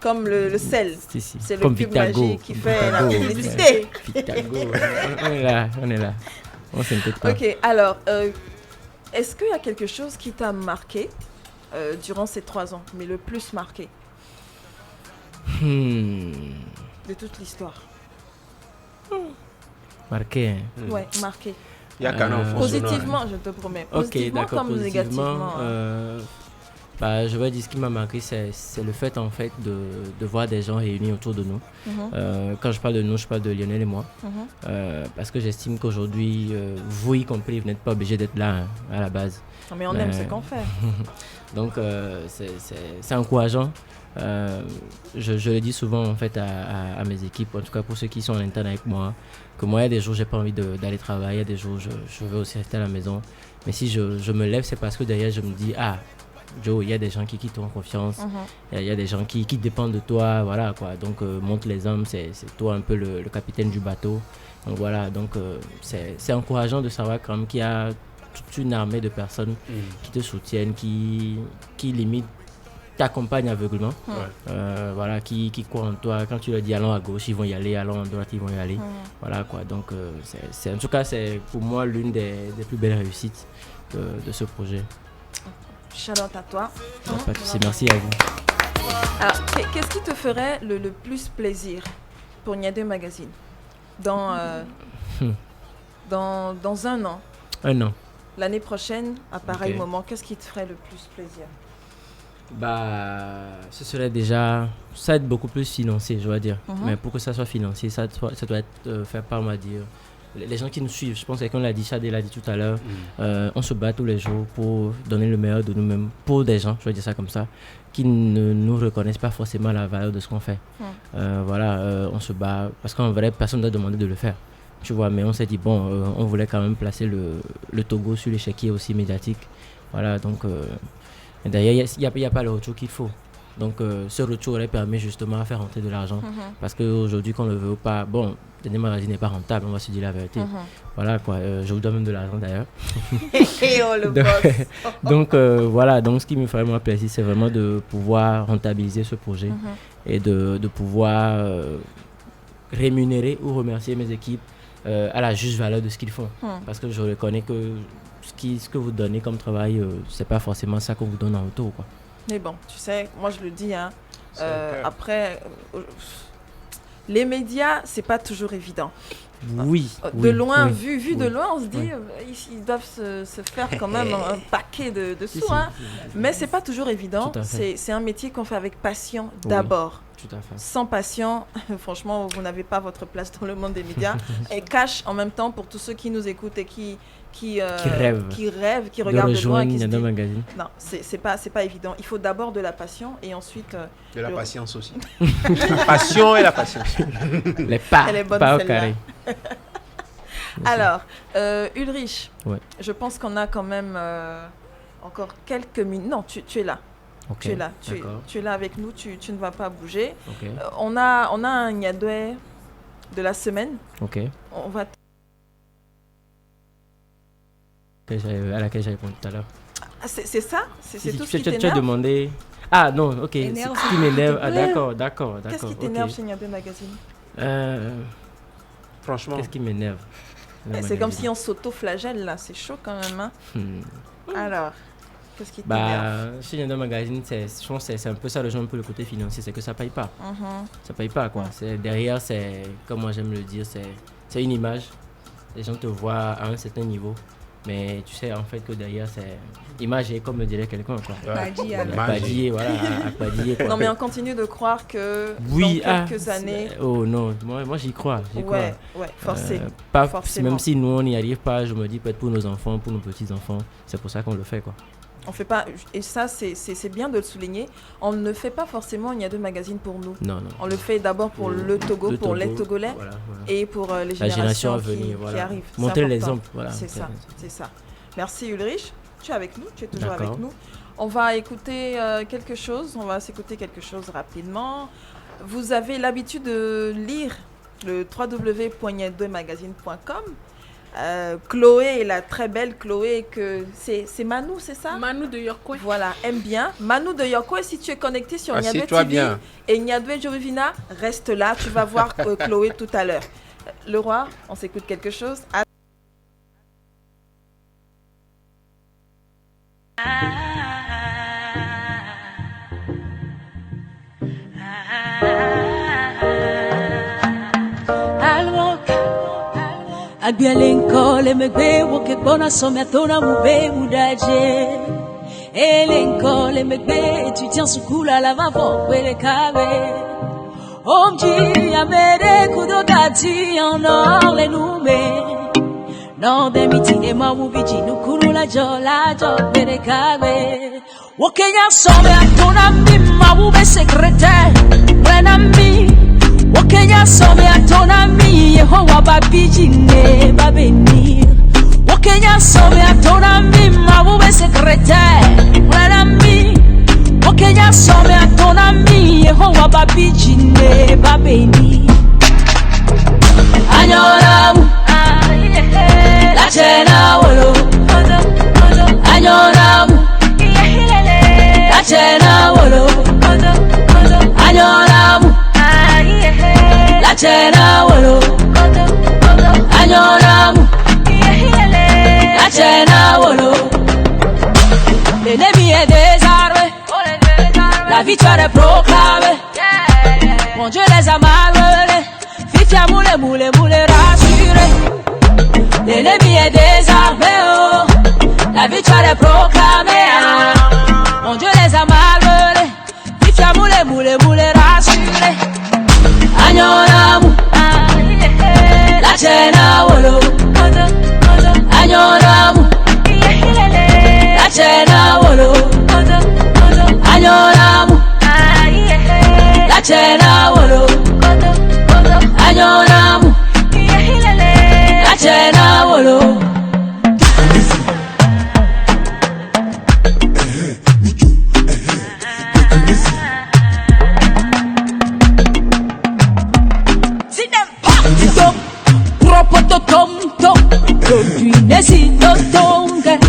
Comme le sel.
Si.
C'est
comme
le cube
Vitago.
magique qui fait la publicité.
Vitago. On est là. On s'inquiète pas.
Ok, alors, est-ce qu'il y a quelque chose qui t'a marqué durant ces 3 ans, mais le plus marqué de toute l'histoire?
Marqué, hein?
Ouais, marqué.
Il y a qu'un enfant.
Positivement, je te promets. Positivement comme négativement.
Je vais dire ce qui m'a marqué, c'est le fait en fait de voir des gens réunis autour de nous. Quand je parle de nous, je parle de Lionel et moi. Parce que j'estime qu'aujourd'hui, vous y compris, vous n'êtes pas obligés d'être là à la base.
Mais on aime ce qu'on fait.
Donc c'est encourageant. Je le dis souvent en fait à mes équipes, en tout cas pour ceux qui sont en interne avec moi, que moi il y a des jours j'ai pas envie d'aller travailler, il y a des jours je veux aussi rester à la maison. Mais si je me lève, c'est parce que derrière je me dis Joe, il y a des gens qui t'ont confiance, il y a des gens qui dépendent de toi, voilà quoi. Donc monte les hommes, c'est toi un peu le capitaine du bateau. Donc voilà, donc c'est encourageant de savoir quand même qu'il y a toute une armée de personnes qui te soutiennent, qui limite t'accompagnent aveuglement, voilà, qui croient en toi. Quand tu leur dis allons à gauche, ils vont y aller, allons à droite, ils vont y aller. Voilà quoi, donc en tout cas c'est pour moi l'une des plus belles réussites de ce projet.
Shout-out à toi.
Pas de souci, merci à vous.
Alors, qu'est-ce qui te ferait le plus plaisir pour Niadoue Magazine dans un an?
Un an.
L'année prochaine, à pareil moment, qu'est-ce qui te ferait le plus plaisir?
Ce serait déjà, ça va être beaucoup plus financier, je dois dire. Mais pour que ça soit financier, ça doit être fait par, on va dire, les gens qui nous suivent, je pense que quelqu'un l'a dit, Chadé l'a dit tout à l'heure, on se bat tous les jours pour donner le meilleur de nous-mêmes pour des gens, je vais dire ça comme ça, qui ne nous reconnaissent pas forcément la valeur de ce qu'on fait. On se bat parce qu'en vrai, personne ne doit demander de le faire. Tu vois, mais on s'est dit, on voulait quand même placer le Togo sur l'échiquier aussi médiatique. Voilà, donc d'ailleurs, il n'y a pas le retour qu'il faut. Donc ce retour aurait permis justement à faire rentrer de l'argent. Parce qu'aujourd'hui, qu'on ne le veut pas, Nyadwe Magazine n'est pas rentable, on va se dire la vérité. Voilà quoi, je vous donne même de l'argent d'ailleurs. donc voilà, donc ce qui me ferait moi plaisir, c'est vraiment de pouvoir rentabiliser ce projet et de pouvoir rémunérer ou remercier mes équipes à la juste valeur de ce qu'ils font. Parce que je reconnais que ce que vous donnez comme travail, c'est pas forcément ça qu'on vous donne en retour, quoi.
Mais bon, tu sais, moi je le dis, après, les médias, c'est pas toujours évident.
Oui.
De loin, vu de loin, on se dit, ils doivent se faire quand même un paquet de sous. Mais c'est pas toujours évident. C'est un métier qu'on fait avec passion d'abord.
Tout à fait.
Sans passion, franchement, vous n'avez pas votre place dans le monde des médias. Et cash en même temps pour tous ceux qui nous écoutent et qui rêvent, qui regardent de loin.
Nyadwe Magazine.
Non, c'est pas évident. Il faut d'abord de la passion et ensuite
de la patience aussi. La passion et la patience.
Les pas.
Elle est bonne,
pas au
celle-là.
carré.
Alors, Ulrich, je pense qu'on a quand même encore quelques minutes. Non, tu es là.
Okay,
tu es là avec nous, tu ne vas pas bouger.
Okay.
On a un Nyadwe de la semaine.
Ok.
On va
à laquelle j'ai répondu tout à l'heure.
C'est ça? C'est tout ce qui t'énerve?
Tu as demandé... Ah non, ok. Ce qui m'énerve. Ah d'accord.
Qu'est-ce qui t'énerve chez Nyadwe Magazine?
Franchement.
Qu'est-ce qui m'énerve?
C'est comme si on s'auto-flagelle là, c'est chaud quand même. Hein? Alors, qu'est-ce qui t'énerve?
Chez Nyadwe Magazine, je pense que c'est un peu ça, un peu le côté financier, c'est que ça paye pas. Ça paye pas quoi. Derrière, c'est, comme moi j'aime le dire, c'est une image. Les gens te voient à un certain niveau. Mais tu sais en fait que derrière c'est l'image est comme le dirait quelqu'un quoi. Padillé, voilà, à padillé quoi.
Non mais on continue de croire que dans quelques années.
Oh non, moi j'y crois.
Ouais, forcé.
Même si nous on n'y arrive pas, je me dis peut-être pour nos enfants, pour nos petits enfants, c'est pour ça qu'on le fait quoi.
On fait pas, et ça c'est bien de le souligner, on ne fait pas forcément Nyadwe Magazine pour nous.
Non.
On le fait d'abord pour le Togo, pour les Togolais et pour les générations à venir, qui arrivent.
Montrer l'exemple, voilà.
C'est ça. Merci Ulrich, tu es avec nous, tu es toujours avec nous. On va écouter quelque chose, rapidement. Vous avez l'habitude de lire le www.nyadwemagazine.com. Chloé est la très belle Chloé, que c'est Manu, c'est ça?
Manu de Yokwe.
Voilà, aime bien. Manu de Yokwe, si tu es connecté sur Nyadwe TV
bien.
Et Nyadwe Jovivina, reste là, tu vas voir Chloé tout à l'heure. Le roi, on s'écoute quelque chose.
Agbialenkole megbe woke bona sometona mube mudaje Elenkole megbe étudiant sukula la vavo kwele kabe Omji amere kudogati en le nume Non demiti e mawubiji nukurula jola jo kwele kabe Wokenya some atona mimma wube secrétaire Renami Wokenya some atona mi Yehowa babijine babenir Wokenya some atona mi mawube secrétaire Renami Wokenya some atona mi Yehowa babijine babenir Anyoramu La chena wolo Anyoramu La chena wolo Anyoramu La chena wolo Anyoramu La chena wolo L'ennemi est désarmé La victoire est proclamée Mon Dieu les a malmenés Fifia moule rassuré L'ennemi est désarmé oh. La victoire est proclamée Mon Dieu les a malmenés Fifia moule rassuré Anyoramu La chena wolo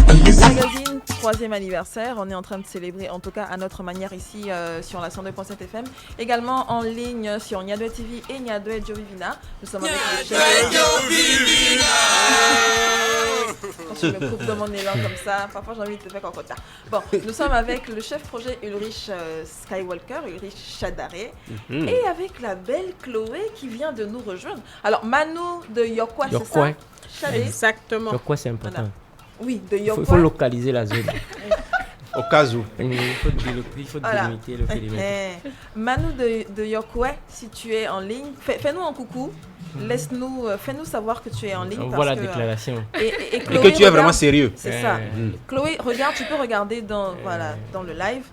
Magazine, troisième anniversaire, on est en train de célébrer, en tout cas à notre manière ici sur la 102.7 FM, également en ligne sur Nyadwe TV et Nyadwe Jovivina. Nous sommes avec le chef. Quand je me coupe de mon élan comme ça, parfois j'ai envie de te faire cocotta. Bon, nous sommes avec le chef projet Ulrich Skywalker, Ulrich Chadaré, et avec la belle Chloé qui vient de nous rejoindre. Alors, Manu de Yokwa, c'est ça? Chadé.
Exactement.
Yokwa, c'est important.
Voilà. Oui, de Yokwa.
Il faut localiser la zone.
Au cas où.
Il faut délimiter le périmètre.
Manu de Yokwa, si tu es en ligne, fais-nous un coucou. Laisse-nous, fais-nous savoir que tu es en ligne.
Voilà la déclaration.
Et
Chloé, que tu es vraiment sérieux.
C'est ça. Chloé, regarde, tu peux regarder dans le live.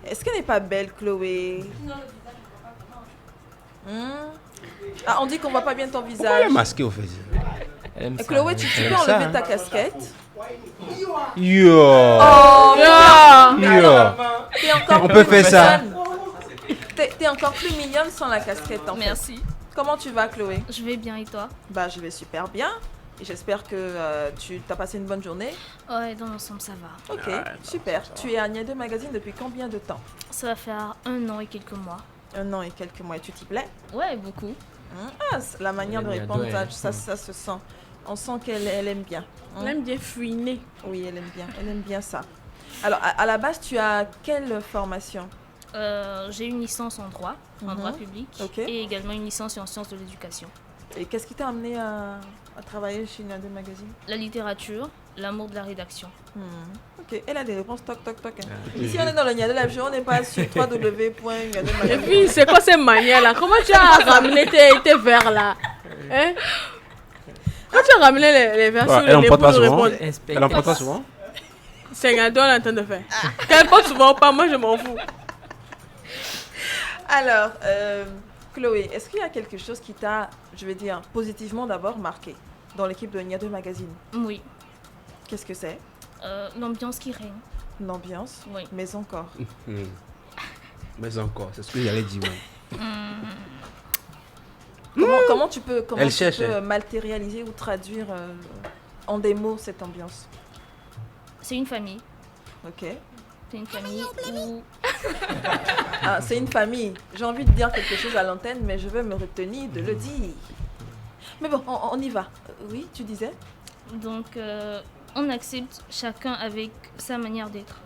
Est-ce qu'elle n'est pas belle, Chloé? Ah, on dit qu'on voit pas bien ton visage.
Pourquoi elle est masquée au fait?
Chloé, tu peux enlever ta casquette.
Yo.
Oh,
On peut faire ça.
T'es encore plus mignonne sans la casquette en fait.
Merci.
Comment tu vas, Chloé?
Je vais bien et toi?
Bah, je vais super bien. Et j'espère que tu as passé une bonne journée.
Ouais, dans l'ensemble, ça va.
Ok, super. Tu es à Nyadwe Magazine depuis combien de temps?
Ça va faire 1 an et quelques mois.
1 an et quelques mois. Et tu t'y plais?
Ouais, beaucoup.
Ah, la manière de répondre, ça se sent. On sent qu'elle aime bien.
Elle aime bien fouiner.
Oui, elle aime bien. Elle aime bien ça. Alors, à la base, tu as quelle formation?
J'ai une licence en droit, en droit public, et également une licence en sciences de l'éducation.
Et qu'est-ce qui t'a amené à travailler chez Nyadwe Magazine?
La littérature, l'amour de la rédaction.
Ok, elle a des réponses toc toc toc. Ici, on est dans le Nyadwe Live Show, on n'est pas sur www.nyadwemagazine.
Et puis, c'est quoi ces manières-là? Comment tu as ramené tes verres là? Hein? Quand tu as ramené les verres sur les pour répondre.
Elle en porte pas souvent?
C'est Nyadwe on est en train de faire. Qu'elle porte souvent ou pas, moi je m'en fous.
Alors, Chloé, est-ce qu'il y a quelque chose qui t'a, je vais dire, positivement d'abord marqué dans l'équipe de Nyadwe Magazine?
Oui.
Qu'est-ce que c'est?
L'ambiance qui règne.
L'ambiance?
Oui.
Mais encore.
Mais encore, c'est ce que j'allais dire.
Comment tu peux matérialiser ou traduire en des mots cette ambiance?
C'est une famille.
Ok.
C'est une famille où...
Ah, c'est une famille. J'ai envie de dire quelque chose à l'antenne, mais je vais me retenir de le dire. Mais bon, on y va. Oui, tu disais?
Donc, on accepte chacun avec sa manière d'être.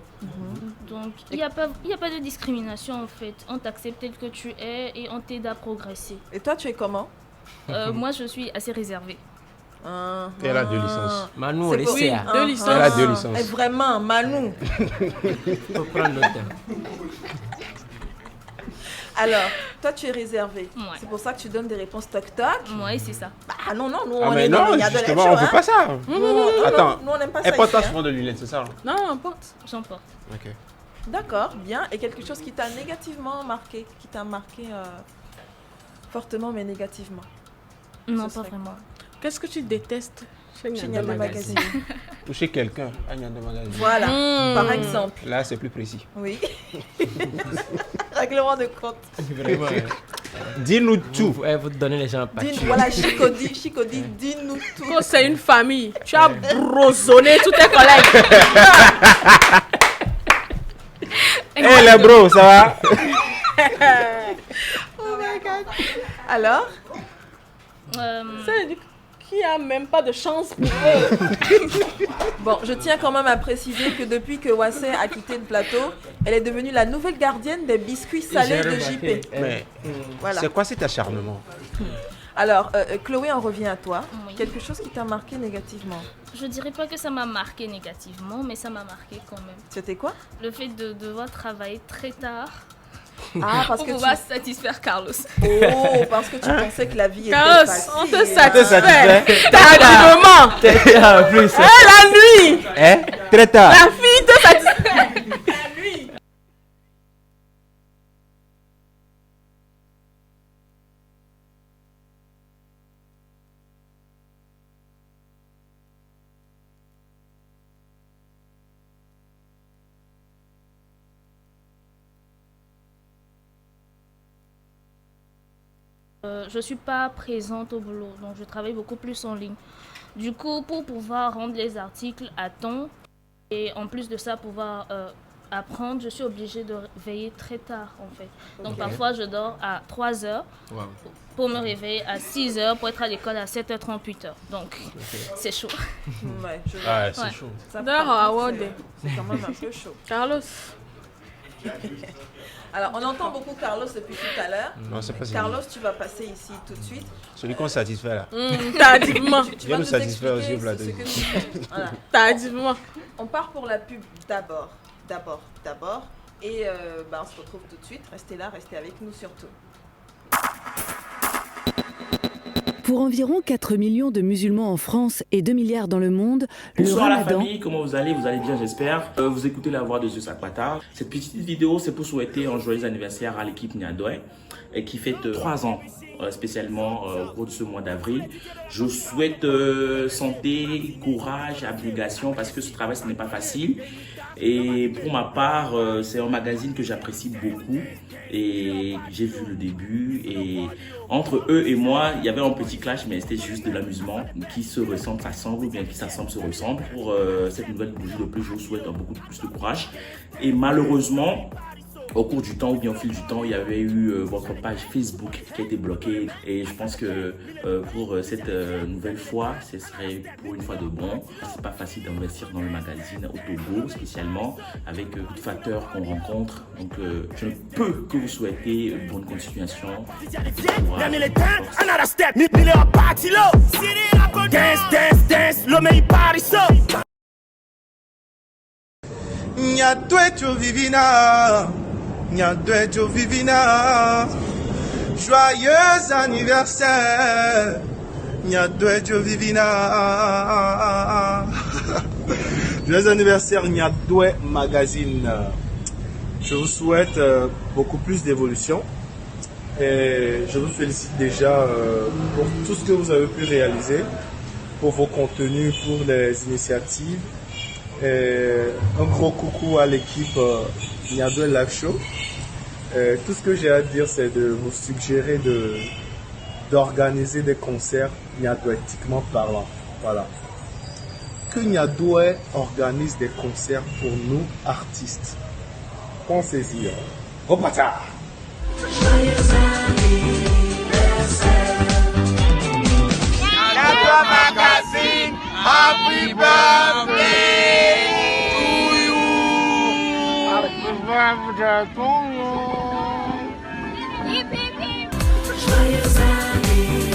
Donc, il n'y a pas de discrimination en fait. On t'accepte tel que tu es et on t'aide à progresser.
Et toi, tu es comment?
Moi, je suis assez réservée.
Et elle a 2 licences.
Manu, on essaie.
2 licences.
Elle a 2 licences.
Et vraiment, Manu.
Faut prendre notre temps.
Alors, toi, tu es réservé.
Ouais.
C'est pour ça que tu donnes des réponses toc-toc.
Oui, c'est ça.
Ah non, nous,
Ah
on
mais
est dans
non,
le Nyadwe Live
justement,
Show,
on veut pas ça. Attends,
nous, on n'aime pas ça.
elle porte pas
ici,
souvent de lunettes, c'est ça?
Non, on porte.
J'en porte.
Ok.
D'accord, bien. Et quelque chose qui t'a négativement marqué, fortement mais négativement?
Non, pas vraiment.
Qu'est-ce que tu détestes chez
Nyadwe Magazine?
Toucher quelqu'un à Nyadwe Magazine.
Voilà, par exemple.
Là, c'est plus précis.
Oui. Règlement de compte.
Vraiment.
Dis-nous tout.
Vous donnez les gens à pâture.
Voilà, Chico dit, dis-nous tout.
Quand c'est une famille, tu as brosonné tous tes collègues.
Hey les bros, ça va?
Oh my god. Alors?
Ça veut dire qu'il n'y a même pas de chance pour eux.
Bon, je tiens quand même à préciser que depuis que Wassé a quitté le plateau, elle est devenue la nouvelle gardienne des biscuits salés de JP.
Mais
Voilà.
c'est quoi cet acharnement?
Alors, Chloé, on revient à toi.
Oui.
Quelque chose qui t'a marqué négativement?
Je dirais pas que ça m'a marqué négativement, mais ça m'a marqué quand même.
C'était quoi?
Le fait de devoir travailler très tard
Ah, parce
pour
que
pouvoir satisfaire Carlos.
Oh, parce que tu pensais que la vie était
Carlos,
facile.
on te satisfait.
Tardivement.
En plus.
La nuit.
Très tard.
La fille te satisfait. La nuit.
je ne suis pas présente au boulot, donc je travaille beaucoup plus en ligne. Du coup, pour pouvoir rendre les articles à temps et en plus de ça, pouvoir apprendre, je suis obligée de veiller très tard en fait. Donc parfois, je dors à 3 heures pour me réveiller à 6 heures pour être à l'école à 7h30, 8h. Donc, c'est chaud.
C'est chaud.
C'est quand même un peu chaud.
Carlos.
Alors, on entend beaucoup Carlos depuis tout à l'heure.
Non, c'est pas ça.
Carlos, tu vas passer ici tout de suite.
Celui qu'on satisfait là.
Tardivement.
Tu
viens
vas
nous satisfaire aussi au
expliquer
plateau.
ce que tu fais. Voilà.
Tardivement.
On part pour la pub d'abord. Et on se retrouve tout de suite. Restez là, restez avec nous surtout.
Pour environ 4 millions de musulmans en France et 2 milliards dans le monde,
Bonsoir
le
la
Ramadan...
famille, comment vous allez? Vous allez bien j'espère. Vous écoutez la voix de Zeus Aquata. Cette petite vidéo c'est pour souhaiter un joyeux anniversaire à l'équipe Niadoé qui fête 3 ans spécialement au cours de ce mois d'avril. Je souhaite santé, courage, abnégation parce que ce travail ce n'est pas facile. Et pour ma part, c'est un magazine que j'apprécie beaucoup et j'ai vu le début et entre eux et moi, il y avait un petit clash mais c'était juste de l'amusement. Qui se ressemble s'assemble ou bien qui s'assemble se ressemble. Pour cette nouvelle bougie de plus, je vous souhaite beaucoup plus de courage. Et malheureusement, au cours du temps ou bien au fil du temps, il y avait eu votre page Facebook qui a été bloquée et je pense que pour cette nouvelle fois, ce serait pour une fois de bon. C'est pas facile d'investir dans le magazine au Togo spécialement avec beaucoup de facteurs qu'on rencontre. Donc je ne peux que vous souhaiter bonne continuation.
Nyaduejo Vivina, joyeux anniversaire, Nyaduejo Vivina. Joyeux anniversaire Nyadoué Magazine. Je vous souhaite beaucoup plus d'évolution et je vous félicite déjà pour tout ce que vous avez pu réaliser, pour vos contenus, pour les initiatives. Et un gros coucou à l'équipe Niadoé Live Show. Tout ce que j'ai à dire, c'est de vous suggérer d'organiser des concerts niadoétiquement parlant. Voilà. Que Niadoé organise des concerts pour nous, artistes. Pensez-y. Repartez!
Niadoé Magazine, happy birthday to you. Happy birthday to you. Joyeux anniversaire.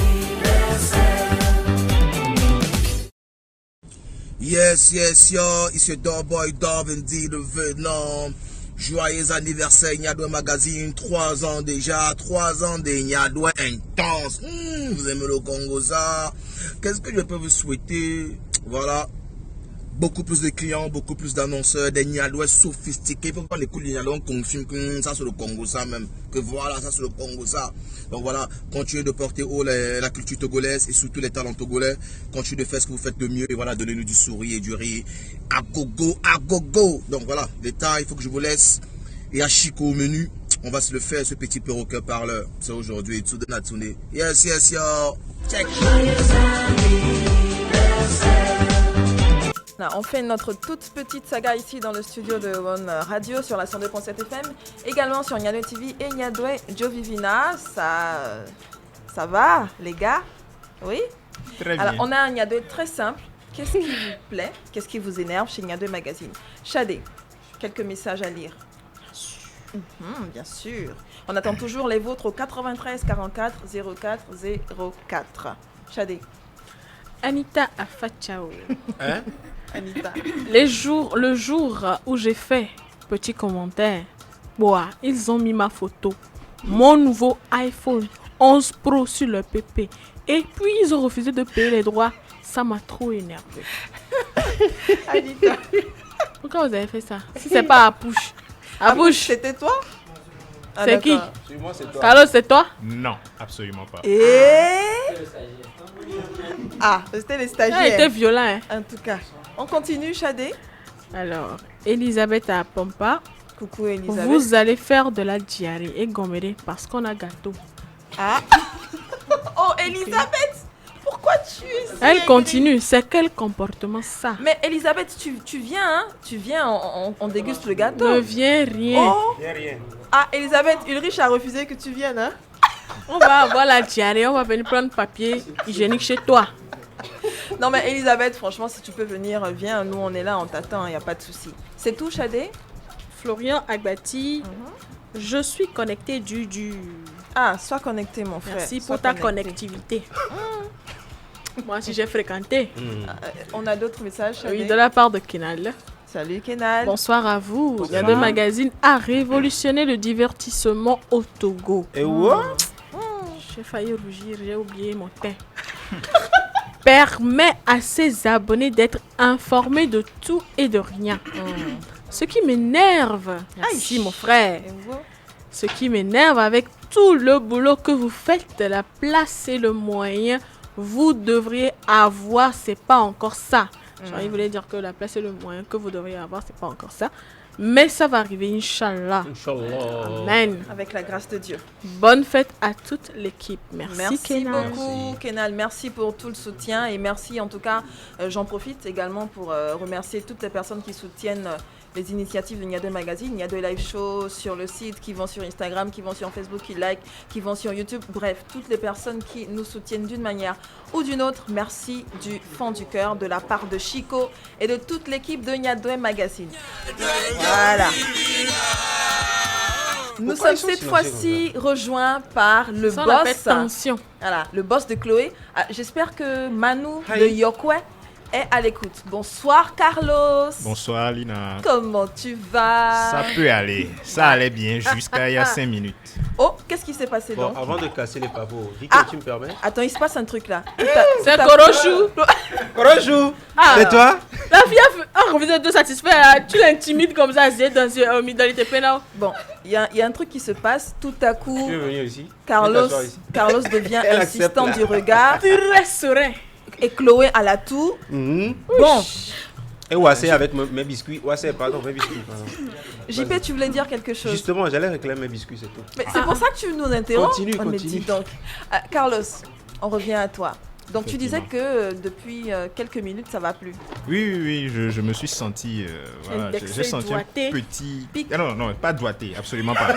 Yes, yo, it's your dog boy Dove indeed de Vietnam. Joyeux anniversaire Niadoé Magazine, 3 ans déjà, 3 ans de Niadoé intense. Vous aimez le Congo ça? Qu'est-ce que je peux vous souhaiter? Voilà, beaucoup plus de clients, beaucoup plus d'annonceurs, des Niadoé sophistiqués. Faut pas les coups de Niadoé, on confirme que ça c'est le Congo ça même. Que voilà, ça c'est le Congo ça. Donc voilà, continuez de porter haut la culture togolaise et surtout les talents togolais. Continuez de faire ce que vous faites de mieux et voilà, donnez-nous du sourire et du rire. À gogo, à gogo. Donc voilà, l'état, il faut que je vous laisse. Et à Chico au menu, on va se le faire, ce petit perroquet parleur. C'est aujourd'hui, tout de Natsune. Yes, yo. Check.
Là, on fait notre toute petite saga ici dans le studio de One Radio sur la 102.7 FM, également sur Niadoé TV et Niadoé Jovivina. Ça va, les gars? Oui?
Très bien.
Alors, on a un Niadoé très simple. Qu'est-ce qui vous plaît? Qu'est-ce qui vous énerve chez Niadoé Magazine? Shadé, quelques messages à lire. Bien sûr. On attend toujours les vôtres au 93 44 04 04. Shadé.
Anita Afachao.
Hein?
Anita.
Le jour où j'ai fait petit commentaire, ils ont mis ma photo, mon nouveau iPhone 11 Pro sur le PP. Et puis ils ont refusé de payer les droits. Ça m'a trop énervé.
Anita.
Pourquoi vous avez fait ça? Si c'est pas à push. À push.
C'était toi?
C'est qui?
Moi, c'est toi.
Carlos, c'est toi?
Non, absolument pas.
C'était les stagiaires.
Ça a été violent. Hein?
En tout cas. On continue, Shadé.
Alors, Elisabeth à Pampa.
Coucou, Elisabeth.
Vous allez faire de la diarrhée et gommer parce qu'on a gâteau.
Oh, Elisabeth, pourquoi tu es si
Elle
aigrie?
continue. C'est quel comportement ça?
Mais Elisabeth, tu viens, hein? Tu viens, on déguste le gâteau.
Ne viens rien.
Oh.
Rien.
Ah, Elisabeth, Ulrich a refusé que tu viennes, hein?
On va avoir la diarrhée. On va venir prendre papier hygiénique chez toi.
Non, mais Elisabeth, franchement, si tu peux venir, viens. Nous, on est là, on t'attend, il n'y a pas de souci. C'est tout, Shadé?
Florian Agbati, je suis connecté du.
Ah, sois connecté, mon frère.
Merci
Sois
pour ta
connecté.
connectivité. Moi, si j'ai fréquenté.
On a d'autres messages, Shadé?
Oui, de la part de Kenal.
Salut, Kenal.
Bonsoir à vous.
Bonsoir.
Niado Magazine a révolutionné le divertissement au Togo.
Et what?
J'ai failli rougir, j'ai oublié mon teint. Permet à ses abonnés d'être informés de tout et de rien. Ce qui m'énerve, merci mon frère. Ce qui m'énerve avec tout le boulot que vous faites, la place et le moyen, vous devriez avoir, c'est pas encore ça. Il voulait dire que la place et le moyen que vous devriez avoir, c'est pas encore ça. Mais ça va arriver, Inch'Allah.
Inch'Allah.
Amen.
Avec la grâce de Dieu.
Bonne fête à toute l'équipe. Merci Kenal.
Beaucoup, Kenal. Merci pour tout le soutien et merci en tout cas, j'en profite également pour remercier toutes les personnes qui soutiennent les initiatives de Niado Magazine. Il y a des live shows sur le site, qui vont sur Instagram, qui vont sur Facebook, qui like, qui vont sur YouTube. Bref, toutes les personnes qui nous soutiennent d'une manière ou d'une autre, merci du fond du cœur de la part de Chico et de toute l'équipe de Niado Magazine. Voilà. Nous sommes cette fois-ci rejoints par le
Ça, on appelle
boss.
tension.
Voilà, le boss de Chloé. Ah, j'espère que Manu de Yokwe est à l'écoute. Bonsoir Carlos.
Bonsoir Lina.
Comment tu vas?
Ça peut aller. Ça allait bien jusqu'à il y a 5 minutes.
Oh, qu'est-ce qui s'est passé
Bon,
donc?
avant de casser les pavots, Rico, tu me permets?
Attends, il se passe un truc là.
C'est Korochou.
Korochou,
Ah.
c'est toi?
La fille a refusé de satisfaire. Tu l'intimides comme ça, c'est dans le pénal.
Bon, il y a un truc qui se passe. Tout à coup,
Tu veux venir ici?
Carlos
Viens t'asseoir ici.
devient
Elle accepte,
insistant
là.
du regard.
Très serein.
Et Chloé à la toux. Bon,
Et Wassé avec mes biscuits. Wassé, pardon, mes biscuits. Pardon.
JP, tu voulais dire quelque chose?
Justement, j'allais réclamer mes biscuits, c'est tout.
Mais c'est pour ça que tu nous interromps.
Continue,
Oh, mais
continue.
dis donc. Carlos, on revient à toi. Donc tu disais
Effectivement.
que depuis quelques minutes, ça va plus.
Oui, je me suis senti. Voilà,
Indexé,
j'ai senti
doigté.
un petit.
Pic.
Ah non, pas doigté, absolument pas.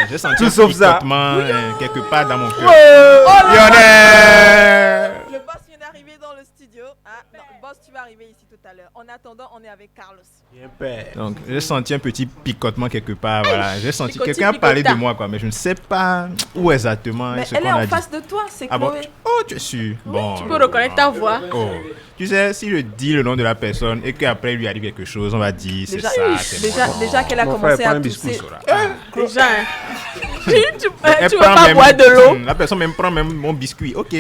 J'ai senti
Tout
un
sauf ça.
picotement, quelque part dans mon cœur.
Oh là
Lyonnais.
Le boss vient d'arriver dans le studio. Ah, non, boss, tu vas arriver ici tout à l'heure. En attendant, on est avec Carlos.
Bien père.
Donc, j'ai senti un petit picotement quelque part. Voilà. J'ai senti
Picoti,
quelqu'un parler de
picota.
moi, quoi, mais je ne sais pas où exactement
Mais
ce
elle est
qu'on a
en
dit.
face de toi, c'est
Ah bon?
Chloé.
Oh, tu es sûr? Bon.
Tu peux reconnaître ta voix.
Oh. Tu sais, si je dis le nom de la personne et qu'après lui arrive quelque chose, on va dire c'est
Déjà,
ça, c'est
déjà qu'elle a
Mon
commencé
frère, prends
à
un biscuit.
tousser.
Déjà, hein. tu
Elle
veux
prend
pas
même-
boire de l'eau?
La personne même prend même mon biscuit. Ok.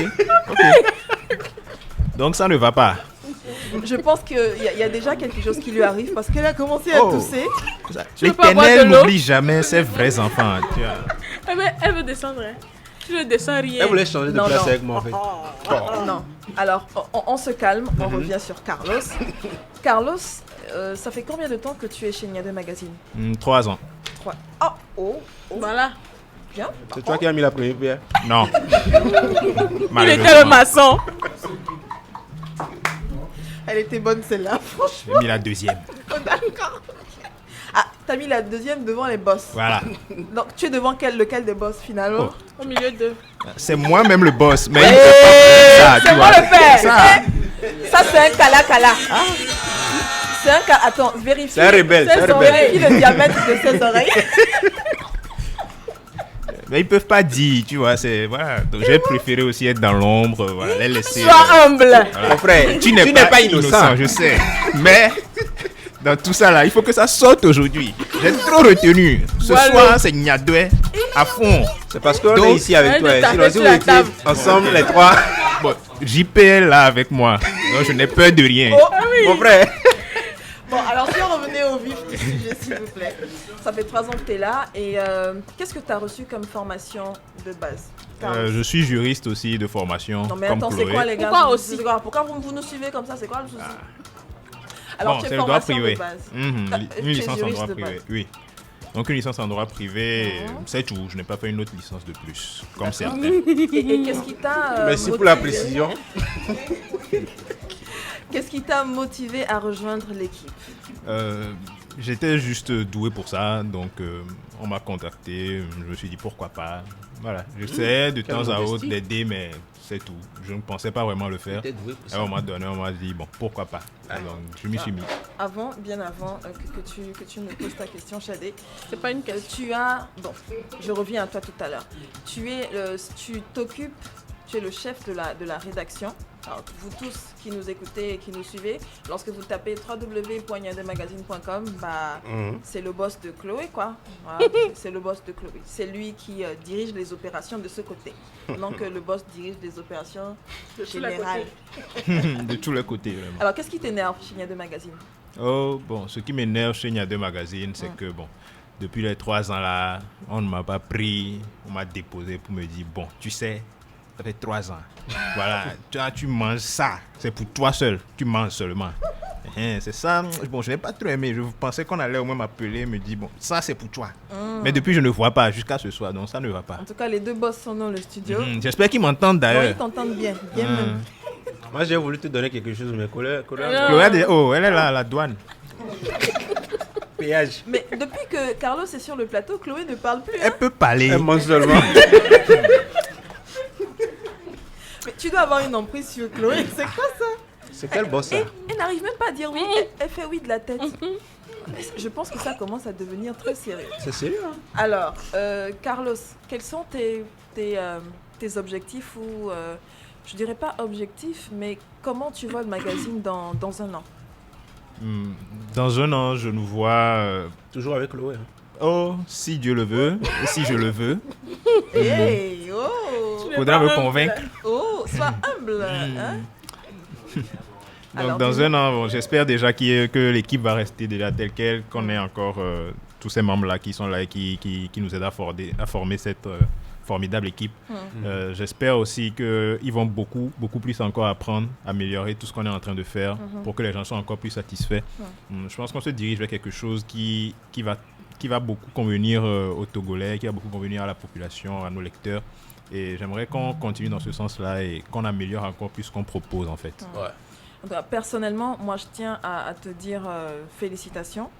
Donc ça ne va pas.
Je pense qu'il y a déjà quelque chose qui lui arrive parce qu'elle a commencé à
Oh.
tousser.
Tu veux pas boire de
L'Éternel
l'eau?
n'oublie jamais ses vrais enfants. Tu vois.
Elle veut descendre. Hein. Tu ne descends rien.
Elle voulait changer de
Non,
place
non.
avec moi en fait.
Non. Alors, on se calme, on revient sur Carlos. Carlos, ça fait combien de temps que tu es chez Niado Magazine?
3 ans.
3. Oh.
Voilà.
Bien.
C'est toi qui as mis la première pierre?
Non.
Il était le maçon.
Elle était bonne celle-là, franchement.
J'ai mis la deuxième.
D'accord. Ah, t'as mis la deuxième devant les boss.
Voilà.
Donc, tu es devant lequel des boss finalement?
Au milieu de.
C'est moi-même le boss. Mais il
Hey,
ne fait pas ça, tu
c'est moi
vois.
le père.
Ça.
Ça, c'est un cala-cala. C'est un cala. Attends, vérifie.
C'est un rebelle, c'est un rebelle.
Vérifie le diamètre de ses oreilles.
Mais ils peuvent pas dire, tu vois. C'est voilà. Donc j'ai préféré aussi être dans l'ombre. Voilà, les laisser.
Sois humble.
Voilà.
Mon frère,
tu n'es pas innocent, je sais. Mais dans tout ça là, il faut que ça sorte aujourd'hui. J'ai trop retenu. Ce
Voilà.
soir, c'est Niadoué à fond.
C'est parce qu'on
Donc,
est ici avec
elle
toi.
ne tape
Sinon,
pas
si
sur
vous
la
étiez
table.
ensemble, les trois.
Bon, JP est là avec moi. Donc je n'ai peur de rien.
Oh,
Mon frère.
Bon, alors si on revenait au vif du sujet, s'il vous plaît. Ça fait 3 ans que tu es là. Et qu'est-ce que tu as reçu comme formation de base?
Je suis juriste aussi de formation.
Non mais
comme
attends, c'est
Chloé.
quoi les gars?
Pourquoi aussi?
C'est quoi? Pourquoi vous nous suivez comme ça? C'est quoi le souci? Alors
Bon,
tu es
c'est le droit
formation
privé.
de base.
Mhm,
Tu
Une
es
licence en
juriste
droit
de
privé,
base.
oui. Donc une licence en droit privé, c'est tout. Je n'ai pas fait une autre licence de plus, comme certains.
Et qu'est-ce qui t'a
Merci pour la précision.
Qu'est-ce qui t'a motivé à rejoindre l'équipe?
J'étais juste doué pour ça, donc on m'a contacté, je me suis dit pourquoi pas. Voilà, j'essayais de temps à autre d'aider, mais c'est tout. Je ne pensais pas vraiment le faire. Et on m'a donné, on m'a dit bon, pourquoi pas. Alors je m'y suis mis.
Bien avant que tu me poses ta question, Shadé,
c'est pas une question.
Je reviens à toi tout à l'heure. Tu es le chef de la rédaction. Alors, vous tous qui nous écoutez et qui nous suivez, lorsque vous tapez www.niademagazine.com, c'est le boss de Chloé, quoi. Voilà, c'est le boss de Chloé. C'est lui qui dirige les opérations de ce côté. Pendant que le boss dirige les opérations générales.
De tous les côtés, vraiment.
Alors, qu'est-ce qui t'énerve chez Niadem Magazine?
Oh, bon, ce qui m'énerve chez Niadem Magazine, c'est que, bon, depuis les 3 ans là, on ne m'a pas pris, on m'a déposé pour me dire, bon, tu sais, ça fait 3 ans. Voilà, tu manges ça. C'est pour toi seul. Tu manges seulement. C'est ça. Bon, je n'ai pas trop aimé. Je pensais qu'on allait au moins m'appeler et me dire, bon, ça c'est pour toi. Mais depuis, je ne vois pas jusqu'à ce soir. Donc, ça ne va pas.
En tout cas, les deux boss sont dans le studio.
J'espère qu'ils m'entendent d'ailleurs.
Oui, ils t'entendent bien. Bien même.
Moi, j'ai voulu te donner quelque chose, mais Chloé,
elle est là à la douane.
Péage.
Mais depuis que Carlos est sur le plateau, Chloé ne parle plus.
Elle peut parler.
Elle mange seulement.
Mais tu dois avoir une emprise sur Chloé, c'est quoi ça?
C'est quel boss ça?
Elle n'arrive même pas à dire oui, elle fait oui de la tête. Je pense que ça commence à devenir très sérieux.
C'est sérieux, hein?
Alors, Carlos, quels sont tes objectifs ou, je dirais pas objectifs, mais comment tu vois le magazine dans un an?
Dans un an, je nous vois...
Toujours avec Chloé. Hein.
Oh, si Dieu le veut, et si je le veux.
Hey, oh!
Faudra me convaincre.
Oh, sois humble. Hein?
Donc,
alors,
dans un an, j'espère déjà que l'équipe va rester déjà telle qu'elle, qu'on ait encore tous ces membres-là qui sont là et qui nous aident à former cette formidable équipe. J'espère aussi qu'ils vont beaucoup plus encore apprendre, améliorer tout ce qu'on est en train de faire pour que les gens soient encore plus satisfaits. Je pense qu'on se dirige vers quelque chose qui va beaucoup convenir aux Togolais, qui va beaucoup convenir à la population, à nos lecteurs. Et j'aimerais qu'on continue dans ce sens-là et qu'on améliore encore plus ce qu'on propose en fait.
Personnellement, moi je tiens à te dire félicitations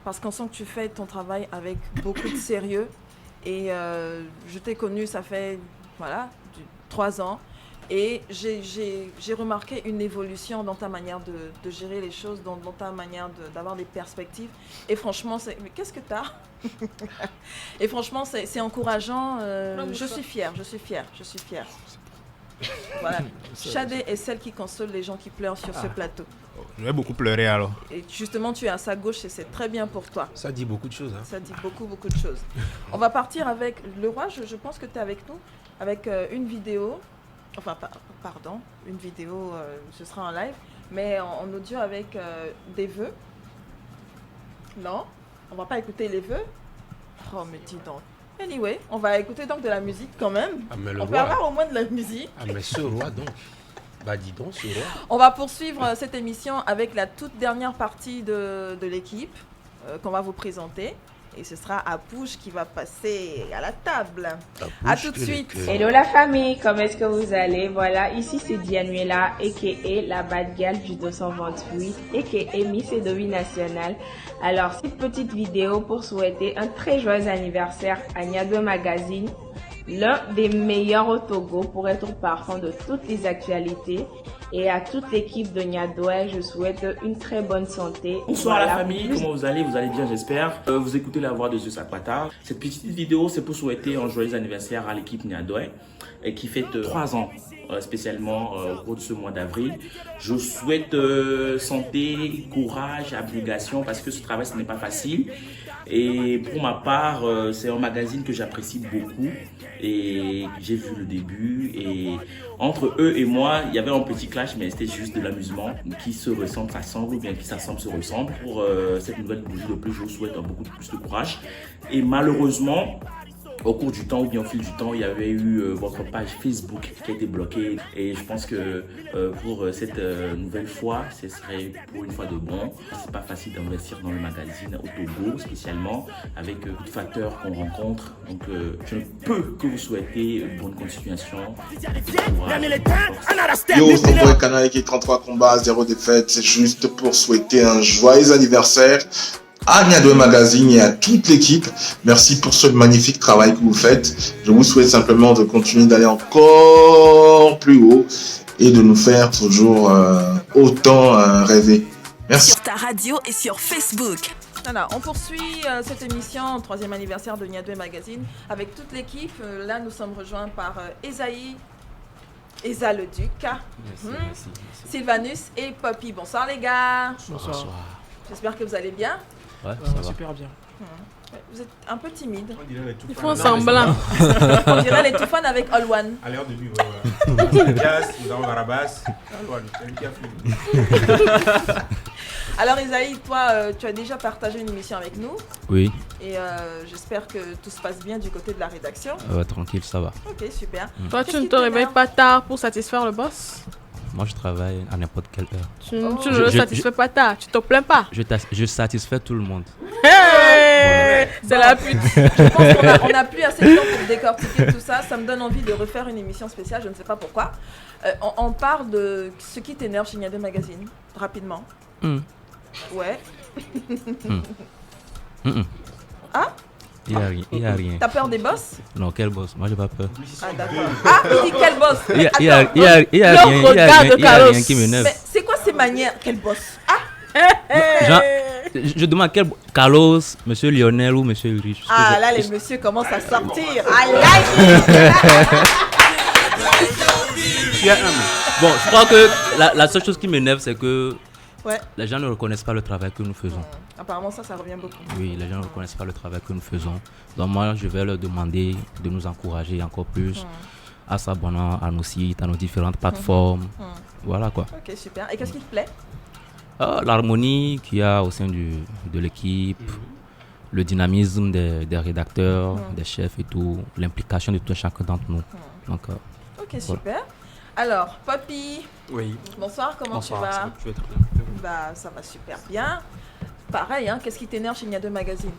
parce qu'on sent que tu fais ton travail avec beaucoup de sérieux et je t'ai connu, ça fait 3 ans et j'ai remarqué une évolution dans ta manière de gérer les choses, dans ta manière d'avoir des perspectives et franchement, mais qu'est-ce que t'as? Et franchement, c'est encourageant, je suis fière. Voilà. Shadé est celle qui console les gens qui pleurent sur ce plateau.
Je vais beaucoup pleurer alors.
Et justement, tu es à sa gauche et c'est très bien pour toi.
Ça dit beaucoup de choses. Hein.
Ça dit beaucoup de choses. On va partir avec le roi. Je pense que tu es avec nous, avec une vidéo. Enfin, pardon, une vidéo, ce sera en live, mais en audio avec des vœux. Non, on va pas écouter les vœux. Oh, mais dis donc. Anyway, on va écouter donc de la musique quand même.
Ah, mais
on peut avoir au moins de la musique.
Ah, mais ce roi donc. Bah dis donc, ce roi.
On va poursuivre cette émission avec la toute dernière partie de l'équipe qu'on va vous présenter. Et ce sera Apouche qui va passer à la table. À tout de suite.
Hello la famille, comment est-ce que vous allez? Voilà, ici c'est Dianuela, a.k.a. la bad girl du 228, a.k.a. Miss Edovi National. Alors, cette petite vidéo pour souhaiter un très joyeux anniversaire à Niadem Magazine, l'un des meilleurs au Togo pour être au parfum de toutes les actualités. Et à toute l'équipe de Niadoué, je souhaite une très bonne santé.
Bonsoir la famille, comment vous allez? Vous allez bien, j'espère. Vous écoutez la voix de Zeus Akpata. Cette petite vidéo, c'est pour souhaiter un joyeux anniversaire à l'équipe Niadoué qui fête 3 ans, spécialement au cours de ce mois d'avril. Je souhaite santé, courage, abnégation parce que ce travail, ce n'est pas facile. Et pour ma part, c'est un magazine que j'apprécie beaucoup et j'ai vu le début et entre eux et moi, il y avait un petit clash mais c'était juste de l'amusement. Qui se ressemble s'assemble ou bien qui s'assemble se ressemble. Pour cette nouvelle bougie de plus, je vous souhaite beaucoup plus de courage et malheureusement, au cours du temps ou bien au fil du temps, il y avait eu votre page Facebook qui a été bloquée. Et je pense que pour cette nouvelle fois, ce serait pour une fois de bon. C'est pas facile d'investir dans le magazine au Togo, spécialement avec beaucoup de facteurs qu'on rencontre. Donc je ne peux que vous souhaiter bonne continuation.
Yo, c'est ton boy Canal qui 33 combats, 0 défaite. C'est juste pour souhaiter un joyeux anniversaire à Niadoué Magazine et à toute l'équipe. Merci pour ce magnifique travail que vous faites. Je vous souhaite simplement de continuer d'aller encore plus haut et de nous faire toujours autant rêver. Merci.
Sur ta radio et sur Facebook.
Voilà, on poursuit cette émission, 3e anniversaire de Niadoué Magazine, avec toute l'équipe. Là, nous sommes rejoints par Esaïe, Esa le Duc, merci. Sylvanus et Poppy. Bonsoir les gars.
Bonsoir.
J'espère que vous allez bien.
Ouais, super bien.
Vous êtes un peu timide.
Ils font semblant.
On dirait les Toufan avec All One.
À l'heure de lui, voilà. Jazz, nous avons Barabas. C'est lui qui a fait.
Alors Isaïe, toi, tu as déjà partagé une émission avec nous.
Oui.
Et j'espère que tout se passe bien du côté de la rédaction.
Tranquille, ça va.
Ok, super.
Toi, tu ne te réveilles pas tard pour satisfaire le boss?
Moi, je travaille à n'importe quelle heure.
Tu ne le satisfais pas tard, tu te plains pas.
Je satisfais tout le monde.
Hey, c'est la pute.
Je pense qu'on n'a plus assez de temps pour décortiquer tout ça. Ça me donne envie de refaire une émission spéciale, je ne sais pas pourquoi. On parle de ce qui t'énerve chez Niadoué Magazine, rapidement. Ouais. Ah?
Il n'y a rien.
T'as peur des boss?
Non, quel boss? Moi, j'ai pas peur.
Ah, d'accord. Ah, il dit quel boss?
Il y a rien qui m'énerve.
Mais c'est quoi ces manières? Quel boss? Ah?
Genre, je demande quel Carlos, monsieur Lionel ou monsieur Ulrich.
Ah, là, les messieurs commencent à sortir. I like it.
Bon, je crois que la seule chose qui m'énerve, c'est que
ouais.
Les gens ne reconnaissent pas le travail que nous faisons.
Apparemment, ça revient beaucoup.
Oui, les gens ne reconnaissent pas le travail que nous faisons. Donc moi, je vais leur demander de nous encourager encore plus à s'abonner à nos sites, à nos différentes plateformes. Voilà quoi.
Ok, super. Et qu'est-ce qui te plaît?
L'harmonie qu'il y a au sein de l'équipe, le dynamisme des rédacteurs, des chefs et tout, l'implication de tout chacun d'entre nous. Donc,
ok, super. Voilà. Alors, Poppy.
Oui.
Bonsoir, comment tu vas?
Tu vas très bien.
Bah, ça va super bien. Pareil, hein, qu'est-ce qui t'énerve chez Niadoué Magazine?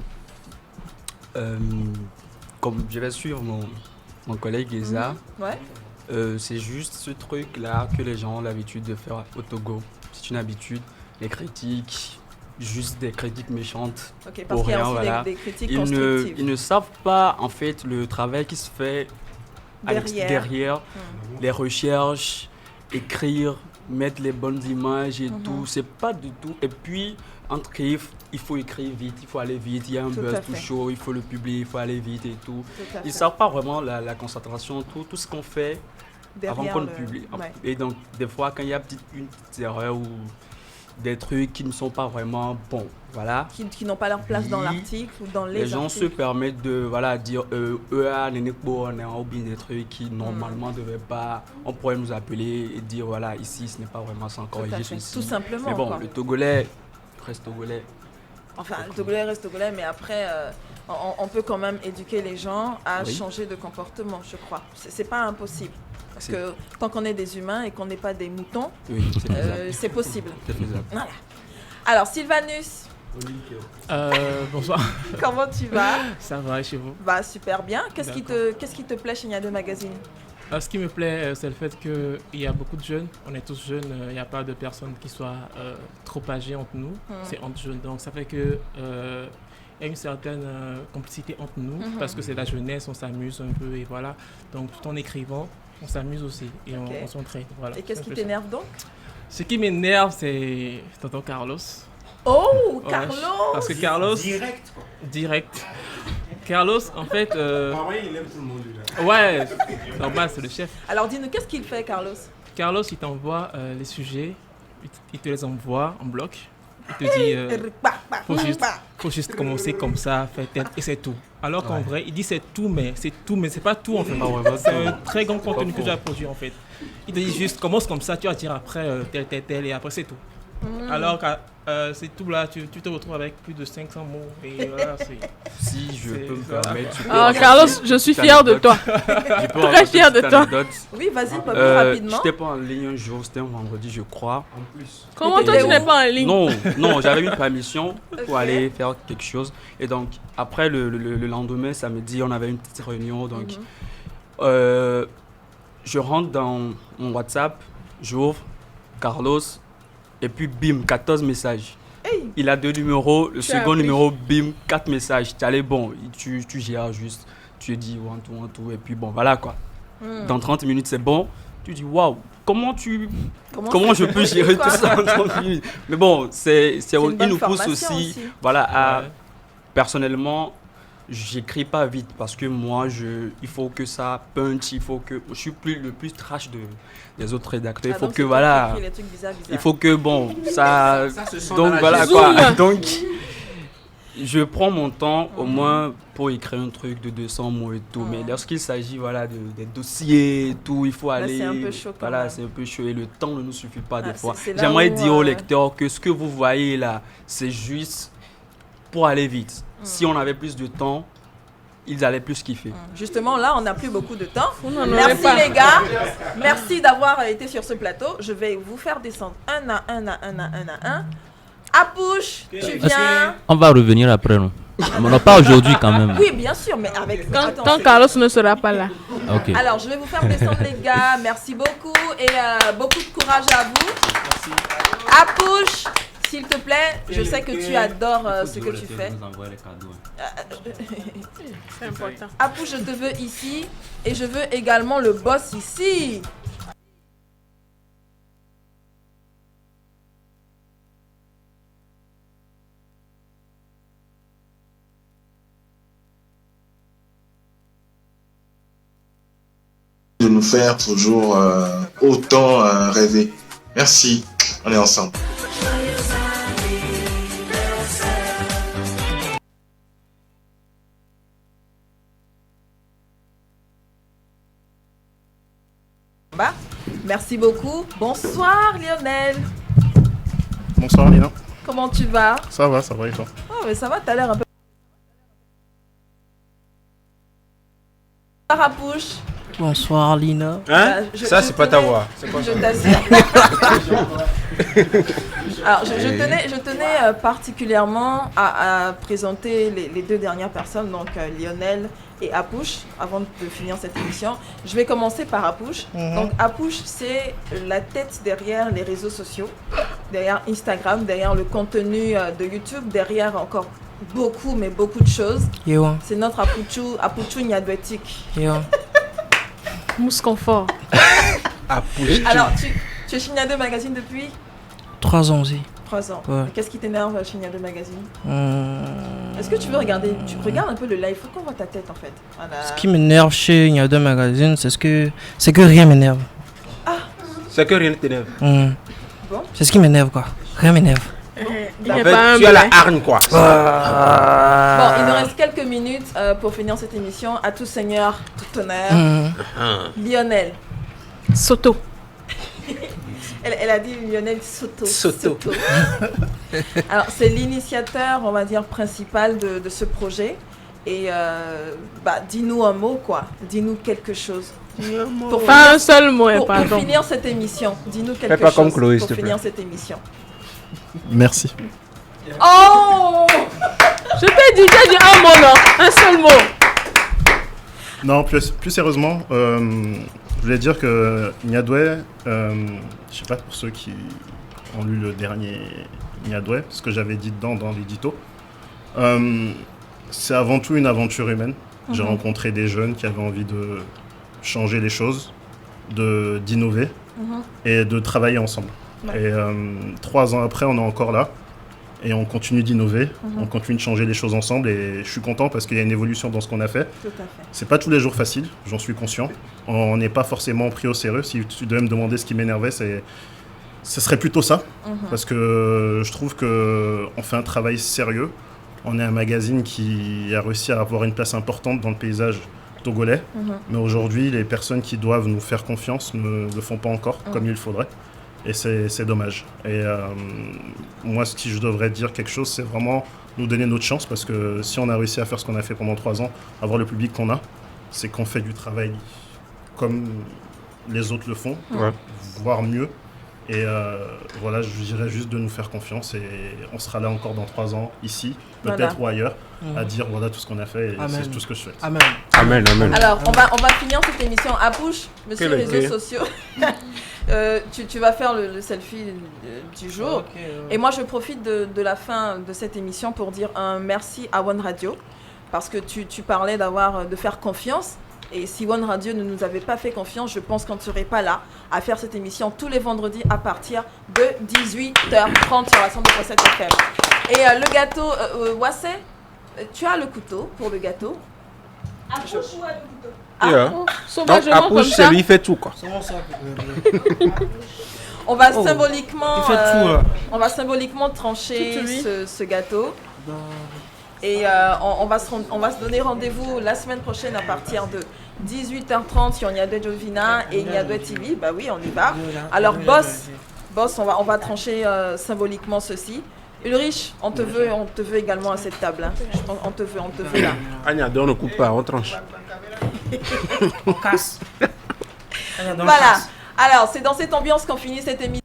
Comme je vais suivre mon collègue Esa,
ouais.
C'est juste ce truc-là que les gens ont l'habitude de faire au Togo. C'est une habitude, les critiques, juste des critiques méchantes.
Ok, parce qu'il y a aussi
voilà.
des critiques constructives.
Ils ne savent pas en fait le travail qui se fait derrière les recherches, écrire, mettre les bonnes images et tout. C'est pas du tout. Et puis, entre il faut écrire vite, il faut aller vite, il y a un buzz tout chaud, il faut le publier, il faut aller vite et tout. Ils ne savent pas vraiment la concentration, tout ce qu'on fait derrière avant qu'on le publie. Ouais. Et donc, des fois, quand il y a une petite erreur ou des trucs qui ne sont pas vraiment bons, voilà.
Qui n'ont pas leur place dans l'article ou dans les
gens
articles.
se permettent de dire ou bien des trucs qui normalement ne devaient pas. On pourrait nous appeler et dire voilà, ici ce n'est pas vraiment sans corriger ceci.
Tout simplement.
Mais bon, le Togolais reste Togolais.
Enfin, le Togolais reste Togolais, mais après, on peut quand même éduquer les gens à changer de comportement, je crois. C'est pas impossible. Parce que tant qu'on est des humains et qu'on n'est pas des moutons, c'est possible.
C'est faisable.
Voilà. Alors, Sylvanus.
Bonsoir.
Comment tu vas?
Ça va, chez vous?
Bah, super bien. Qu'est-ce qui te plaît chez Niadoué Magazine?
Ce qui me plaît, c'est le fait qu'il y a beaucoup de jeunes. On est tous jeunes. Il n'y a pas de personnes qui soient trop âgées entre nous. C'est entre jeunes. Donc, ça fait que il y a une certaine complicité entre nous parce que c'est la jeunesse, on s'amuse un peu et voilà. Donc, tout en écrivant, on s'amuse aussi et on s'entraide. Voilà.
Et qu'est-ce qui t'énerve donc?
Ce qui m'énerve, c'est tonton Carlos.
Oh, Carlos!
Parce que Carlos... Direct. Carlos, en fait...
il aime tout le monde, déjà.
Ouais, normal, c'est le chef.
Alors, dis-nous, qu'est-ce qu'il fait, Carlos?
Carlos, il t'envoie les sujets, il te les envoie en bloc. Il te dit, faut juste commencer comme ça, faire tel, et c'est tout. Alors qu'en vrai, il dit c'est tout, mais c'est pas tout en fait. C'est un très grand contenu que tu as produit en fait. Il te dit juste commence comme ça, tu vas dire après tel, et après c'est tout. Alors que c'est tout là, tu te retrouves avec plus de 500 mots. Et voilà,
si je peux me permettre.
Carlos, je suis fier de toi. Très fier de toi.
Oui, vas-y, rapidement.
Je n'étais pas en ligne un jour, c'était un vendredi, je crois.
En plus.
Comment toi, tu n'es pas en ligne?
Non, j'avais une permission pour aller faire quelque chose. Et donc, après, le lendemain, samedi, on avait une petite réunion. Donc, je rentre dans mon WhatsApp, j'ouvre Carlos, et puis bim, 14 messages. Hey. Il a 2 numéros, le second numéro, bim, 4 messages. Tu allais bon, tu gères juste, tu dis one two, et puis bon, voilà quoi. Dans 30 minutes, c'est bon. Tu dis waouh, comment je peux gérer tout ça en 30 minutes? Mais bon, il nous pousse aussi. Voilà, personnellement, j'écris pas vite parce que moi, il faut que ça punch, il faut que je suis le plus trash des autres rédacteurs. Il faut que voilà, il faut que bon, ça se sent donc voilà quoi. Donc je prends mon temps au moins pour écrire un truc de 200 mots et tout. Mais lorsqu'il s'agit voilà des dossiers et tout, il faut aller.
C'est un peu chaud.
Voilà, c'est un peu chaud et le temps ne nous suffit pas des fois. J'aimerais dire aux lecteurs que ce que vous voyez là, c'est juste pour aller vite. Si on avait plus de temps, ils allaient plus kiffer.
Justement, là, on n'a plus beaucoup de temps. Merci les gars. Merci d'avoir été sur ce plateau. Je vais vous faire descendre un à un. Apouche, tu viens.
On va revenir après, non? Non, pas aujourd'hui quand même.
Oui, bien sûr, mais avec
quand Carlos ne sera pas là.
Okay.
Alors, je vais vous faire descendre les gars. Merci beaucoup et beaucoup de courage à vous. Merci. Apouche. S'il te plaît, je sais que tu adores ce que tu fais.
C'est important.
Apou, je te veux ici et je veux également le boss ici.
De nous faire toujours autant rêver. Merci, on est ensemble.
Merci beaucoup. Bonsoir Lionel.
Bonsoir Lina.
Comment tu vas?
Ça va et toi?
Oh mais ça va, t'as l'air un peu... Rapouche.
Bonsoir Lina.
Hein? Ça c'est pas ta voix. C'est quoi ça?
Je t'assure. Alors je tenais particulièrement à présenter les 2 dernières personnes, donc Lionel et Apouche, avant de finir cette émission. Je vais commencer par Apouche. Donc Apouche, c'est la tête derrière les réseaux sociaux, derrière Instagram, derrière le contenu de YouTube, derrière encore beaucoup de choses.
Yo.
C'est notre Apouchou Nyadwetik.
Yo.
Mousse confort.
Apouche. Alors, tu es chez Nyadwe Magazine depuis
3 ans aussi.
3 ans.
Ouais.
Qu'est-ce qui t'énerve chez Nyadwe Magazine? Est-ce que tu veux regarder? Tu regardes un peu le live, faut qu'on voit ta tête en fait. Voilà.
Ce qui m'énerve chez Nyadwe Magazine, c'est que rien m'énerve.
Ah.
C'est que rien ne t'énerve.
Bon.
C'est ce qui m'énerve quoi. Rien m'énerve.
En fait, tu as la hargne quoi.
Bon, il nous reste quelques minutes pour finir cette émission. À tout seigneur, tout honneur. Lionel.
Soto.
Elle a dit Lionel Soto. Alors, c'est l'initiateur, on va dire, principal de ce projet. Et dis-nous un mot, quoi. Dis-nous quelque chose.
Pas un seul mot,
pardon. Pour finir cette émission, dis-nous quelque
pas
chose
comme Chloé,
pour
s'il te
finir
plaît.
cette émission.
Merci.
Oh!
Je t'ai dit, tu as dit un mot, non? Un seul mot.
Non, plus sérieusement, je voulais dire que Nyadwe, je sais pas pour ceux qui ont lu le dernier Nyadwe, ce que j'avais dit dedans dans l'édito, c'est avant tout une aventure humaine. J'ai rencontré des jeunes qui avaient envie de changer les choses, d'innover et de travailler ensemble. Ouais. Et 3 ans après, on est encore là et on continue d'innover, on continue de changer les choses ensemble et je suis content parce qu'il y a une évolution dans ce qu'on a fait.
Tout à fait.
C'est pas tous les jours facile, j'en suis conscient. On n'est pas forcément pris au sérieux. Si tu devais me demander ce qui m'énervait, ce serait plutôt ça. Parce que je trouve qu'on fait un travail sérieux. On est un magazine qui a réussi à avoir une place importante dans le paysage togolais. Mais aujourd'hui, les personnes qui doivent nous faire confiance ne le font pas encore comme il faudrait.
Et c'est dommage. Et moi, si je devrais dire quelque chose, c'est vraiment nous donner notre chance, parce que si on a réussi à faire ce qu'on a fait pendant 3 ans, avoir le public qu'on a, c'est qu'on fait du travail comme les autres le font, voire mieux. Et voilà, je dirais juste de nous faire confiance, et on sera là encore dans 3 ans, ici, peut-être ou ailleurs, à dire voilà tout ce qu'on a fait, et c'est tout ce que je souhaite.
Amen.
Amen, amen.
Alors, on va finir cette émission à push, monsieur les réseaux sociaux. Tu vas faire le selfie du jour. Et moi, je profite de la fin de cette émission pour dire un merci à One Radio, parce que tu parlais de faire confiance. Et si One Radio ne nous avait pas fait confiance, je pense qu'on ne serait pas là à faire cette émission tous les vendredis à partir de 18h30 sur la 102.7 FM. Et le gâteau, Wassé, tu as le couteau pour le gâteau.
Apouche ou a le couteau?
Donc, Apouche, c'est lui, il fait tout, quoi.
On va symboliquement trancher ce gâteau. Et on va se donner rendez-vous la semaine prochaine à partir de 18h30 sur Niadoué Jovina et Niadoué TV. Bah oui, on y va. Alors Boss, on va trancher symboliquement ceci. Ulrich, on te veut également à cette table. Hein. On te veut là.
Niadoué, on ne coupe pas, on tranche.
On casse.
Voilà. Alors, c'est dans cette ambiance qu'on finit cette émission.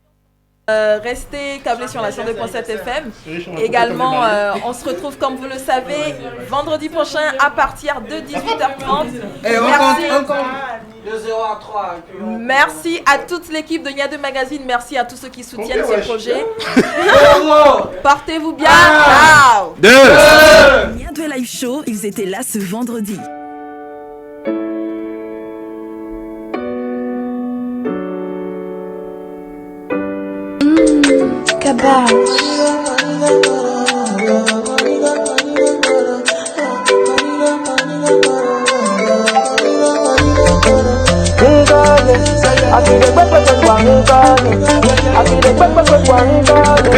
Restez câblés sur la 102.7 FM. Également, on se retrouve, comme vous le savez, vendredi prochain à partir de 18h30. Merci à toute l'équipe de Niadoué Magazine. Merci à tous ceux qui soutiennent ce projet. Portez-vous bien. Ciao.
Niadoué Live Show, ils étaient là ce vendredi.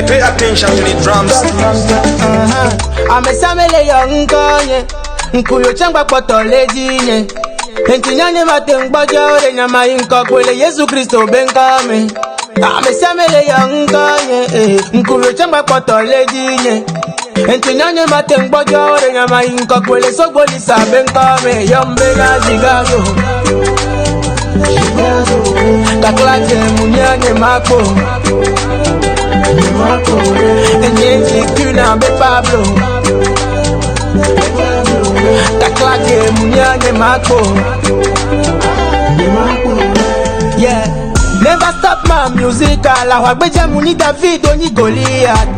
Pay attention to the drums.
Amesamele yonkonye nkuyo changwa potolejinye entinyanye matengbaja ore nyama inko kwele Yesu Kristo benkame. Amesamele yonkonye nkuyo changwa potolejinye entinyanye matengbaja ore nyama inko kwele sogbolisa benkame yombega jigazo Kaklake munyanye mako Enyenzi kuna be Pablo Kaklake munyanye mako Yeah. Never stop my music, la wagbeja muni David oni Goliath.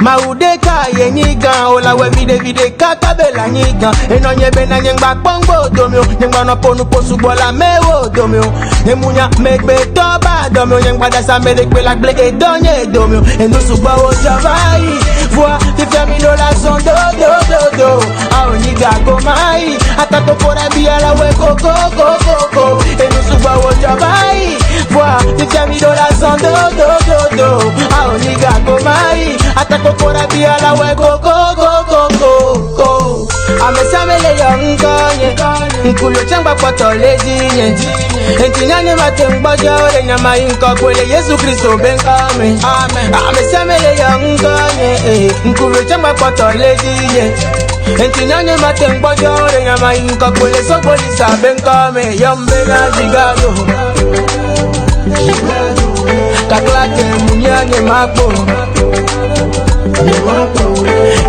Maudeka ye nyiga, ola we vide kakabela nyiga. Enonye bena nyengba pongbo domyo, nyengba no ponu posu bola mewo domyo. Nemunya megbe toba domyo, nyengba dasa medekwe lak bleke donye domyo. Eno suba o javai, voix ti fermi no la son do. A oniga komai, atato pora bia la we koko. Eno suba o javai, voix ti fermi no la son do. A oniga komai, atato pora bia la we koko. Amesamele yonkonye, nkuyo changba potolejinye. Entinyanye matengbaja ore nyama inko kwele Yesu Kristo benkame. Amesamele yonkonye, nkuyo changba potolejinye. Entinyanye matengbaja ore nyama inko kwele sogbolisa benkame. Yombega jigazo Kaklake munyanye mako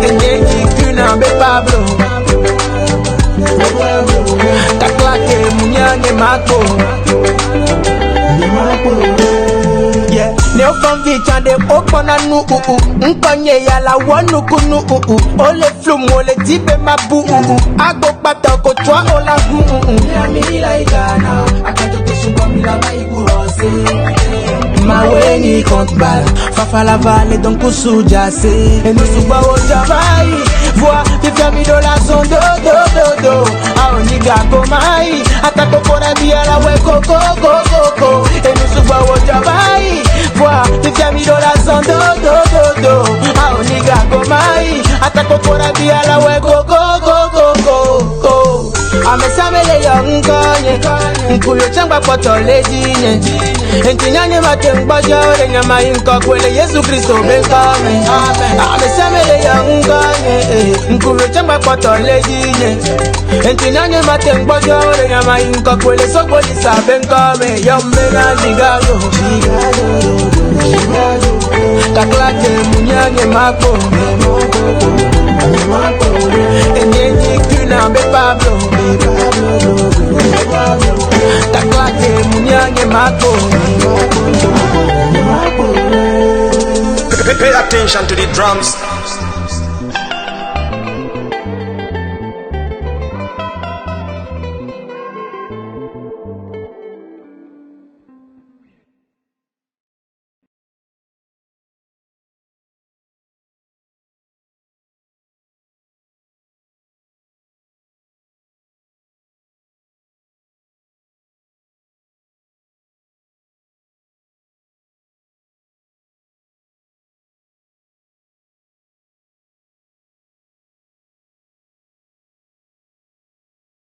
Enyenyi kuna be Pablo Kaklake munyanye mako Yeah, ne ofanvi chande opona nu Nkonye ya la wanuku nu Ole flum ole dibe mabu Agbo pata ko twa ola Mila igana Akato kusuba mila maiku rose Maweni kontbal Fafa la vale don kusu jase Eno suba o javai Voix ti fermi do la son do. A oniga komai Atako pora bia la we koko. Eno suba o javai Voix ti fermi do la son do. A oniga komai Atako pora bia la we koko. Amesamele yonkonye Nkuyo chamba poto lejine Entinyanye matengba jore Nyama inka kwele Yesu Kristo benkame Amesamele ya ngane Nkuyo chamba poto lejine Entinyanye matengba jore Nyama inka kwele Sokoli sa benkame Yommena ligayo Taklake munyanye mako Enyenyi kuna be Pablo Taklake munyanye mako
Pay attention to the drums.